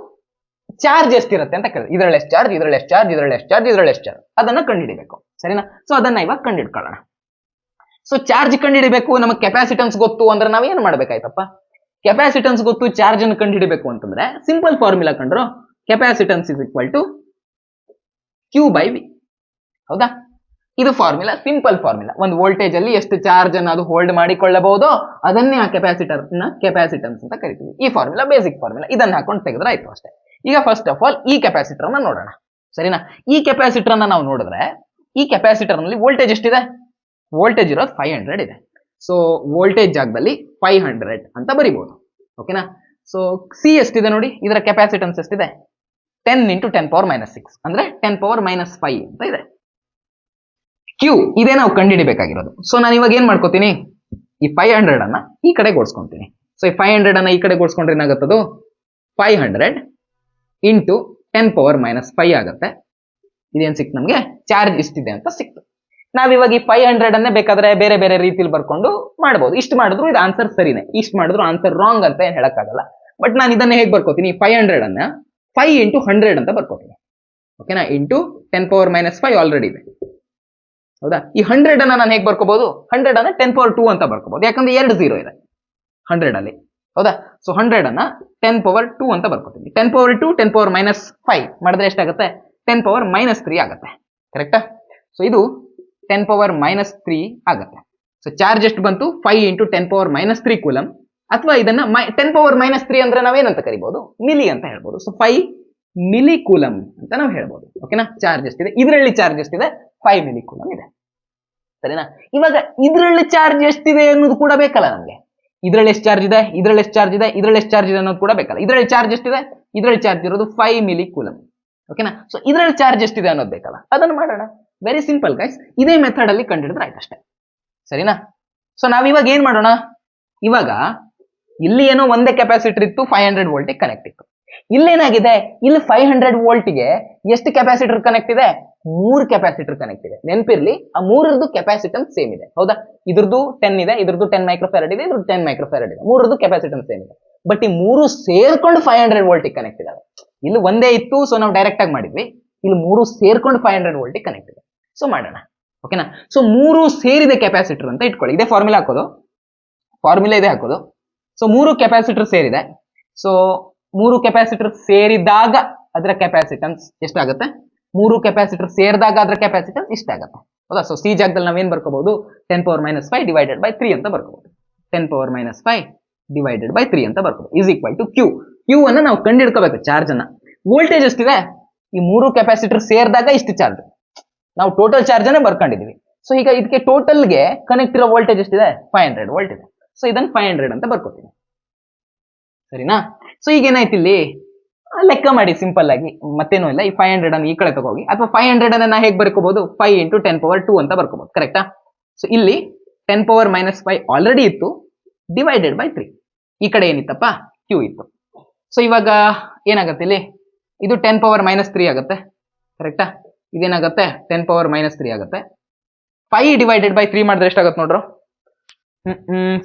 ಚಾರ್ಜ್ ಎಷ್ಟಿರುತ್ತೆ ಅಂತ ಕೇಳಿದ್ರೆ, ಇದರಲ್ಲಿ ಎಷ್ಟು ಚಾರ್ಜ್, ಇದರಲ್ಲಿ ಎಷ್ಟು ಚಾರ್ಜ್, ಇದರಲ್ಲಿ ಎಷ್ಟು ಚಾರ್ಜ್, ಇದರಲ್ಲಿ ಎಷ್ಟು ಚಾರ್ಜ್, ಅದನ್ನ ಕಂಡುಹಿಡಿಬೇಕು, ಸರಿನಾ? ಸೊ ಅದನ್ನ ಇವಾಗ ಕಂಡುಹಿಡ್ಕೊಳ್ಳೋಣ. ಸೊ ಚಾರ್ಜ್ ಕಂಡುಹಿಡಿಬೇಕು, ನಮಗೆ ಕೆಪಾಸಿಟನ್ಸ್ ಗೊತ್ತು ಅಂದ್ರೆ ನಾವ್ ಏನ್ ಮಾಡ್ಬೇಕಾಯ್ತಪ್ಪ, ಕೆಪಾಸಿಟನ್ಸ್ ಗೊತ್ತು, ಚಾರ್ಜ್ ಅನ್ನು ಕಂಡುಹಿಡಿಬೇಕು ಅಂತಂದ್ರೆ ಸಿಂಪಲ್ ಫಾರ್ಮುಲಾ ಕಂಡ್ರು, capacitance is equal to Q/V, ಹೌದಾ? ಇದು ಫಾರ್ಮುಲಾ, ಸಿಂಪಲ್ ಫಾರ್ಮುಲಾ. ಒಂದು ವೋಲ್ಟೇಜ್ ಅಲ್ಲಿ ಎಷ್ಟು ಚಾರ್ಜ್ ಅನ್ನು ಅದು ಹೋಲ್ಡ್ ಮಾಡಿಕೊಳ್ಳಬಹುದೋ ಅದನ್ನೇ ಆ ಕೆಪಾಸಿಟರ್ ನ ಕೆಪಾಸಿಟನ್ಸ್ ಅಂತ ಕರಿತೀವಿ. ಈ ಫಾರ್ಮುಲಾ ಬೇಸಿಕ್ ಫಾರ್ಮುಲಾ, ಇದನ್ನ ಹಾಕೊಂಡು ತೆಗೆದ್ರೆ ಆಯ್ತು ಅಷ್ಟೇ. ಈಗ ಫಸ್ಟ್ ಆಫ್ ಆಲ್ ಈ ಕೆಪಾಸಿಟರ್ ಅನ್ನ ನೋಡೋಣ, ಸರಿನಾ? ಈ ಕೆಪಾಸಿಟರ್ ಅನ್ನ ನಾವು ನೋಡಿದ್ರೆ ಈ ಕೆಪಾಸಿಟರ್ ನಲ್ಲಿ ವೋಲ್ಟೇಜ್ ಎಷ್ಟಿದೆ, ವೋಲ್ಟೇಜ್ ಇರೋದು 500 ಇದೆ. ಸೊ ವೋಲ್ಟೇಜ್ ಜಾಗದಲ್ಲಿ 500 ಅಂತ ಬರಿಬಹುದು, ಓಕೆನಾ? ಸೊ ಸಿ ಎಷ್ಟಿದೆ ನೋಡಿ, ಇದರ ಕೆಪಾಸಿಟನ್ಸ್ ಎಷ್ಟಿದೆ, 10 into 10 power -6 ಅಂದ್ರೆ 10 power -5 ಅಂತ ಇದೆ. ಕ್ಯೂ ಇದೇ ನಾವು ಕಂಡುಹಿಡಿಬೇಕಾಗಿರೋದು. ಸೊ ನಾನು ಇವಾಗ ಏನ್ ಮಾಡ್ಕೋತೀನಿ, ಈ 500 ಅನ್ನ ಈ ಕಡೆ ಓಡಿಸ್ಕೊಂತೀನಿ. ಸೊ ಈ 500 ಅನ್ನ ಈ ಕಡೆ ಓಡಿಸ್ಕೊಂಡ್ರೆ ಏನಾಗುತ್ತದು, 500 into 10 power -5 ಆಗುತ್ತೆ. ಇದೇನ್ ಸಿಕ್ತು ನಮ್ಗೆ, ಚಾರ್ಜ್ ಇಷ್ಟಿದೆ ಅಂತ ಸಿಕ್ತು. ನಾವಿವಾಗ ಈ 500 ಅನ್ನೇ ಬೇಕಾದ್ರೆ ಬೇರೆ ಬೇರೆ ರೀತಿಲಿ ಬರ್ಕೊಂಡು ಮಾಡ್ಬೋದು. ಇಷ್ಟು ಮಾಡಿದ್ರು ಇದು ಆನ್ಸರ್ ಸರಿನೇ, ಇಷ್ಟು ಮಾಡಿದ್ರು ಆನ್ಸರ್ ರಾಂಗ್ ಅಂತ ಏನ್ ಹೇಳಕ್ಕಾಗಲ್ಲ. ಬಟ್ ನಾನು ಇದನ್ನ ಹೇಗೆ ಬರ್ಕೋತೀನಿ, 500 ಅನ್ನ 5 ಇಂಟು 100 ಅಂತ ಬರ್ಕೋತೀನಿ. ಓಕೆನಾ, ಇಂಟು 10⁻⁵ ಆಲ್ರೆಡಿ ಇದೆ. ಹೌದಾ, ಈ 100 ಅನ್ನ ನಾನು ಹೇಗೆ ಬರ್ಕೋಬಹುದು? 100 ಅನ್ನ 10⁻2 ಅಂತ ಬರ್ಕೋಬಹುದು, ಯಾಕಂದ್ರೆ 2 0 ಇದೆ 100 ಅಲ್ಲಿ. ಹೌದಾ, ಸೊ 100 ಅನ್ನ 10⁻2 ಅಂತ ಬರ್ಕೋತೀನಿ. 10⁻2 10⁻⁵ ಮಾಡಿದ್ರೆ ಎಷ್ಟಾಗುತ್ತೆ? 10⁻³ ಆಗುತ್ತೆ. ಕರೆಕ್ಟಾ? ಸೊ ಇದು 10⁻³ ಆಗುತ್ತೆ. ಸೊ ಚಾರ್ಜ್ ಎಷ್ಟು ಬಂತು? 5 ಇಂಟು 10⁻³ ಕೂಲಮ್. ಅಥವಾ ಇದನ್ನ 10⁻³ ಅಂದ್ರೆ ನಾವೇನಂತ ಕರಿಬಹುದು? ಮಿಲಿ ಅಂತ ಹೇಳ್ಬೋದು. ಸೊ 5 ಮಿಲಿ ಕೂಲಮ್ ಅಂತ ನಾವು ಹೇಳ್ಬೋದು. ಓಕೆನಾ, ಚಾರ್ಜ್ ಎಷ್ಟಿದೆ? ಇದರಲ್ಲಿ ಚಾರ್ಜ್ ಎಷ್ಟಿದೆ? 5 ಮಿಲಿ ಕೂಲಮ್ ಇದೆ. ಸರಿನಾ? ಇವಾಗ ಇದರಲ್ಲಿ ಚಾರ್ಜ್ ಎಷ್ಟಿದೆ ಅನ್ನೋದು ಕೂಡ ಬೇಕಲ್ಲ ನಮ್ಗೆ. ಇದರಲ್ಲಿ ಎಷ್ಟು ಚಾರ್ಜ್ ಇದೆ, ಇದರಲ್ಲಿ ಎಷ್ಟು ಚಾರ್ಜ್ ಇದೆ, ಇದರಲ್ಲಿ ಎಷ್ಟು ಚಾರ್ಜ್ ಇದೆ ಅನ್ನೋದು ಕೂಡ ಬೇಕಲ್ಲ. ಇದರಲ್ಲಿ ಚಾರ್ಜ್ ಎಷ್ಟಿದೆ? ಇದರಲ್ಲಿ ಚಾರ್ಜ್ ಇರೋದು 5 ಮಿಲಿ ಕೂಲಮ್. ಓಕೆನಾ, ಸೊ ಇದರಲ್ಲಿ ಚಾರ್ಜ್ ಎಷ್ಟಿದೆ ಅನ್ನೋದು ಬೇಕಲ್ಲ, ಅದನ್ನು ಮಾಡೋಣ. ವೆರಿ ಸಿಂಪಲ್ ಗೈಸ್, ಇದೇ ಮೆಥಡ್ ಅಲ್ಲಿ ಕಂಡುಹಿಡಿದ್ರೆ ಆಯ್ತು ಅಷ್ಟೇ. ಸರಿನಾ? ಸೊ ನಾವಿವಾಗ ಏನ್ ಮಾಡೋಣ? ಇವಾಗ ಇಲ್ಲಿ ಏನೋ ಒಂದೇ ಕೆಪಾಸಿಟರ್ ಇತ್ತು, 500 ವೋಲ್ಟ್ ಕನೆಕ್ಟ್ ಇತ್ತು. ಇಲ್ಲೇನಾಗಿದೆ? ಇಲ್ಲಿ 500 ವೋಲ್ಟ್ಗೆ ಎಷ್ಟು ಕೆಪಾಸಿಟರ್ ಕನೆಕ್ಟ್ ಇದೆ? 3 ಕೆಪಾಸಿಟರ್ ಕನೆಕ್ಟ್ ಇದೆ. ನೆನಪಿರ್ಲಿ, ಆ ಮೂರರದ್ದು ಕೆಪಾಸಿಟನ್ಸ್ ಸೇಮ್ ಇದೆ. ಹೌದಾ, ಇದ್ರದ್ದು 10 ಇದೆ, ಇದ್ರದ್ದು 10 ಮೈಕ್ರೋಫ್ಯಾರಡ್ ಇದೆ, ಇದ್ರದ್ದು 10 ಮೈಕ್ರೋಫ್ಯಾರಡ್ ಇದೆ. ಮೂರರದ್ದು ಕೆಪಾಸಿಟನ್ಸ್ ಸೇಮ್ ಇದೆ. ಬಟ್ ಈ ಮೂರು ಸೇರ್ಕೊಂಡು 500 ವೋಲ್ಟ್ ಕನೆಕ್ಟ್ ಇದಾವೆ. ಇಲ್ಲಿ ಒಂದೇ ಇತ್ತು, ಸೊ ನಾವು ಡೈರೆಕ್ಟ್ ಆಗಿ ಮಾಡಿದ್ವಿ. ಇಲ್ಲಿ ಮೂರು ಸೇರ್ಕೊಂಡು 500 ವೋಲ್ಟ್ ಕನೆಕ್ಟ್ ಇದೆ. ಸೊ ಮಾಡೋಣ. ಓಕೆನಾ, ಸೊ ಮೂರು ಸೇರಿದ ಕೆಪಾಸಿಟರ್ ಅಂತ ಇಟ್ಕೊಳ್ಳಿ. ಇದೇ ಫಾರ್ಮುಲಾ ಹಾಕೋದು, ಫಾರ್ಮುಲಾ ಇದೆ ಹಾಕೋದು. ಸೊ ಮೂರು ಕೆಪಾಸಿಟರ್ ಸೇರಿದೆ. ಸೊ ಮೂರು ಕೆಪಾಸಿಟರ್ ಸೇರಿದಾಗ ಅದರ ಕೆಪಾಸಿಟನ್ಸ್ ಎಷ್ಟಾಗುತ್ತೆ? ಮೂರು ಕೆಪಾಸಿಟರ್ ಸೇರಿದಾಗ ಅದರ ಕೆಪಾಸಿಟನ್ಸ್ ಇಷ್ಟಾಗುತ್ತೆ. ಹೌದಾ, ಸೊ ಸಿ ಜಾಗದಲ್ಲಿ ನಾವೇನ್ ಬರ್ಕೋಬಹುದು? 10⁻⁵ ಡಿವೈಡೆಡ್ ಬೈ 3 ಅಂತ ಬರ್ಕೋಬಹುದು. 10⁻⁵ ಡಿವೈಡೆಡ್ ಬೈ 3 ಅಂತ ಬರ್ಕೋಬಹುದು is equal to Q. Q ಅನ್ನ ನಾವು ಕಂಡುಹಿಡ್ಕೋಬೇಕು, ಚಾರ್ಜ್ ಅನ್ನ. ವೋಲ್ಟೇಜ್ ಎಷ್ಟಿದೆ? ಈ ಮೂರು ಕೆಪಾಸಿಟರ್ ಸೇರಿದಾಗ ಇಷ್ಟು ಚಾರ್ಜ್. ನಾವು ಟೋಟಲ್ ಚಾರ್ಜ್ ಅನ್ನ ಬರ್ಕೊಂಡಿದೀವಿ. ಸೊ ಈಗ ಇದಕ್ಕೆ ಟೋಟಲ್ಗೆ ಕನೆಕ್ಟ್ ಇರೋ ವೋಲ್ಟೇಜ್ ಎಷ್ಟಿದೆ? 500 ವೋಲ್ಟ್ ಇದೆ. ಸೊ ಇದನ್ನ 500 ಅಂತ ಬರ್ಕೋತೀನಿ. ಸರಿನಾ? ಸೊ ಈಗ ಏನಾಯ್ತು ಇಲ್ಲಿ? ಲೆಕ್ಕ ಮಾಡಿ ಸಿಂಪಲ್ ಆಗಿ, ಮತ್ತೇನೂ ಇಲ್ಲ. ಈ 500 ಅನ್ನು ಈ ಕಡೆ ತಗೋಗಿ, ಅಥವಾ 500 ಅನ್ನ ಹೇಗೆ ಬರ್ಕೋಬಹುದು? 5 ಇಂಟು 10⁻2 ಅಂತ ಬರ್ಕೋಬಹುದು. ಕರೆಕ್ಟಾ? ಸೊ ಇಲ್ಲಿ 10⁻⁵ ಆಲ್ರೆಡಿ ಇತ್ತು, ಡಿವೈಡೆಡ್ ಬೈ 3. ಈ ಕಡೆ ಏನಿತ್ತಪ್ಪ? ಕ್ಯೂ ಇತ್ತು. ಸೊ ಇವಾಗ ಏನಾಗುತ್ತೆ ಇಲ್ಲಿ? ಇದು 10⁻⁻³ ಆಗುತ್ತೆ. ಕರೆಕ್ಟಾ? ಇದೇನಾಗುತ್ತೆ? 10⁻⁻³ ಆಗುತ್ತೆ. 5 ಡಿವೈಡೆಡ್ ಬೈ 3 ಮಾಡಿದ್ರೆ ಎಷ್ಟಾಗುತ್ತೆ ನೋಡ್ರು?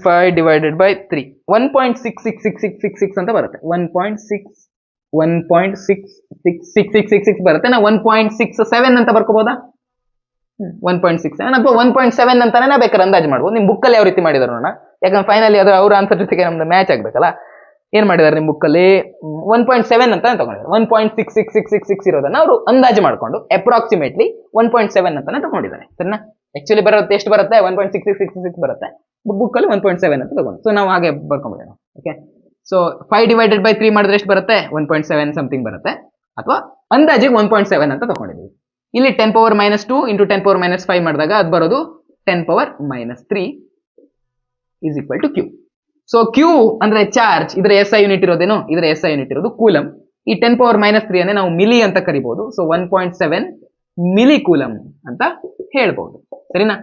5 ಡಿವೈಡೆಡ್ ಬೈ 3 1.666666 ಅಂತ ಬರುತ್ತೆ. 1.666666 ಬರುತ್ತೆ. ನಾವು 1.67 ಅಂತ ಬರ್ಕೋಬಹುದಾ? 1.67 ಅಥವಾ 1.7 ಅಂತಾನೆ ಬೇಕಾದ್ರೆ ಅಂದಾಜು ಮಾಡ್ಬೋದು. ನಿಮ್ ಬುಕ್ಕಲ್ಲಿ ಯಾವ ರೀತಿ ಮಾಡಿದಾರೆ ನೋಡೋಣ, ಯಾಕಂದ್ರೆ ಫೈನಲಿ ಅದು ಅವ್ರ ಆನ್ಸರ್ ಜೊತೆಗೆ ನಮ್ದು ಮ್ಯಾಚ್ ಆಗ್ಬೇಕಲ್ಲ. ಏನ್ ಮಾಡಿದಾರೆ ನಿಮ್ ಬುಕ್ಕಲ್ಲಿ? 1.7 ಅಂತ ತಗೊಂಡಿದ್ದಾರೆ. 1.666666 ಇರೋದನ್ನ ಅವರು ಅಂದಾಜು ಮಾಡ್ಕೊಂಡು ಅಪ್ರಾಕ್ಸಿಮೇಟ್ಲಿ 1.7 ಅಂತಾನೆ ತಗೊಂಡಿದ್ದಾರೆ. ಸರಿನಾ? ಆಕ್ಚುಲಿ ಬರುತ್ತೆ ಎಷ್ಟು ಬರುತ್ತೆ? 1.6666 ಬರುತ್ತೆ. ಬುಕ್ಕಲ್ಲಿ 1.7 ಅಂತ ತಗೊಂಡು, ಸೊ ನಾವು ಹಾಗೆ ಬರ್ಕೊಂಡ್ಬಿಡೋಣ. ಓಕೆ, ಸೊ 5 ಡಿವೈಡೆಡ್ ಬೈ 3 ಮಾಡಿದ್ರೆ ಎಷ್ಟು ಬರುತ್ತೆ? 1.7 ಸಮಥಿಂಗ್ ಬರುತ್ತೆ. ಅಥವಾ ಅಂದಾಜಿಗೆ 1.7 ಅಂತ ತಗೊಂಡಿದ್ದೀವಿ. ಇಲ್ಲಿ 10⁻⁻2 ಇಂಟು 10⁻⁵ ಮಾಡಿದಾಗ ಅದು ಬರೋದು 10⁻⁻3 is equal to Q. So Q ಅಂದ್ರೆ ಚಾರ್ಜ್, ಇದರ SI ಯೂನಿಟ್ ಇರೋದೇನು? ಇದರ SI ಯೂನಿಟ್ ಇರೋದು ಕೂಲಮ್. ಈ 10⁻⁻3 ಅನ್ನೇ ನಾವು ಮಿಲಿ ಅಂತ ಕರಿಬಹುದು. ಸೊ 1.7 ಮಿಲಿ ಕೂಲಮ್ ಅಂತ ಹೇಳ್ಬಹುದು. ಸರಿನಾ?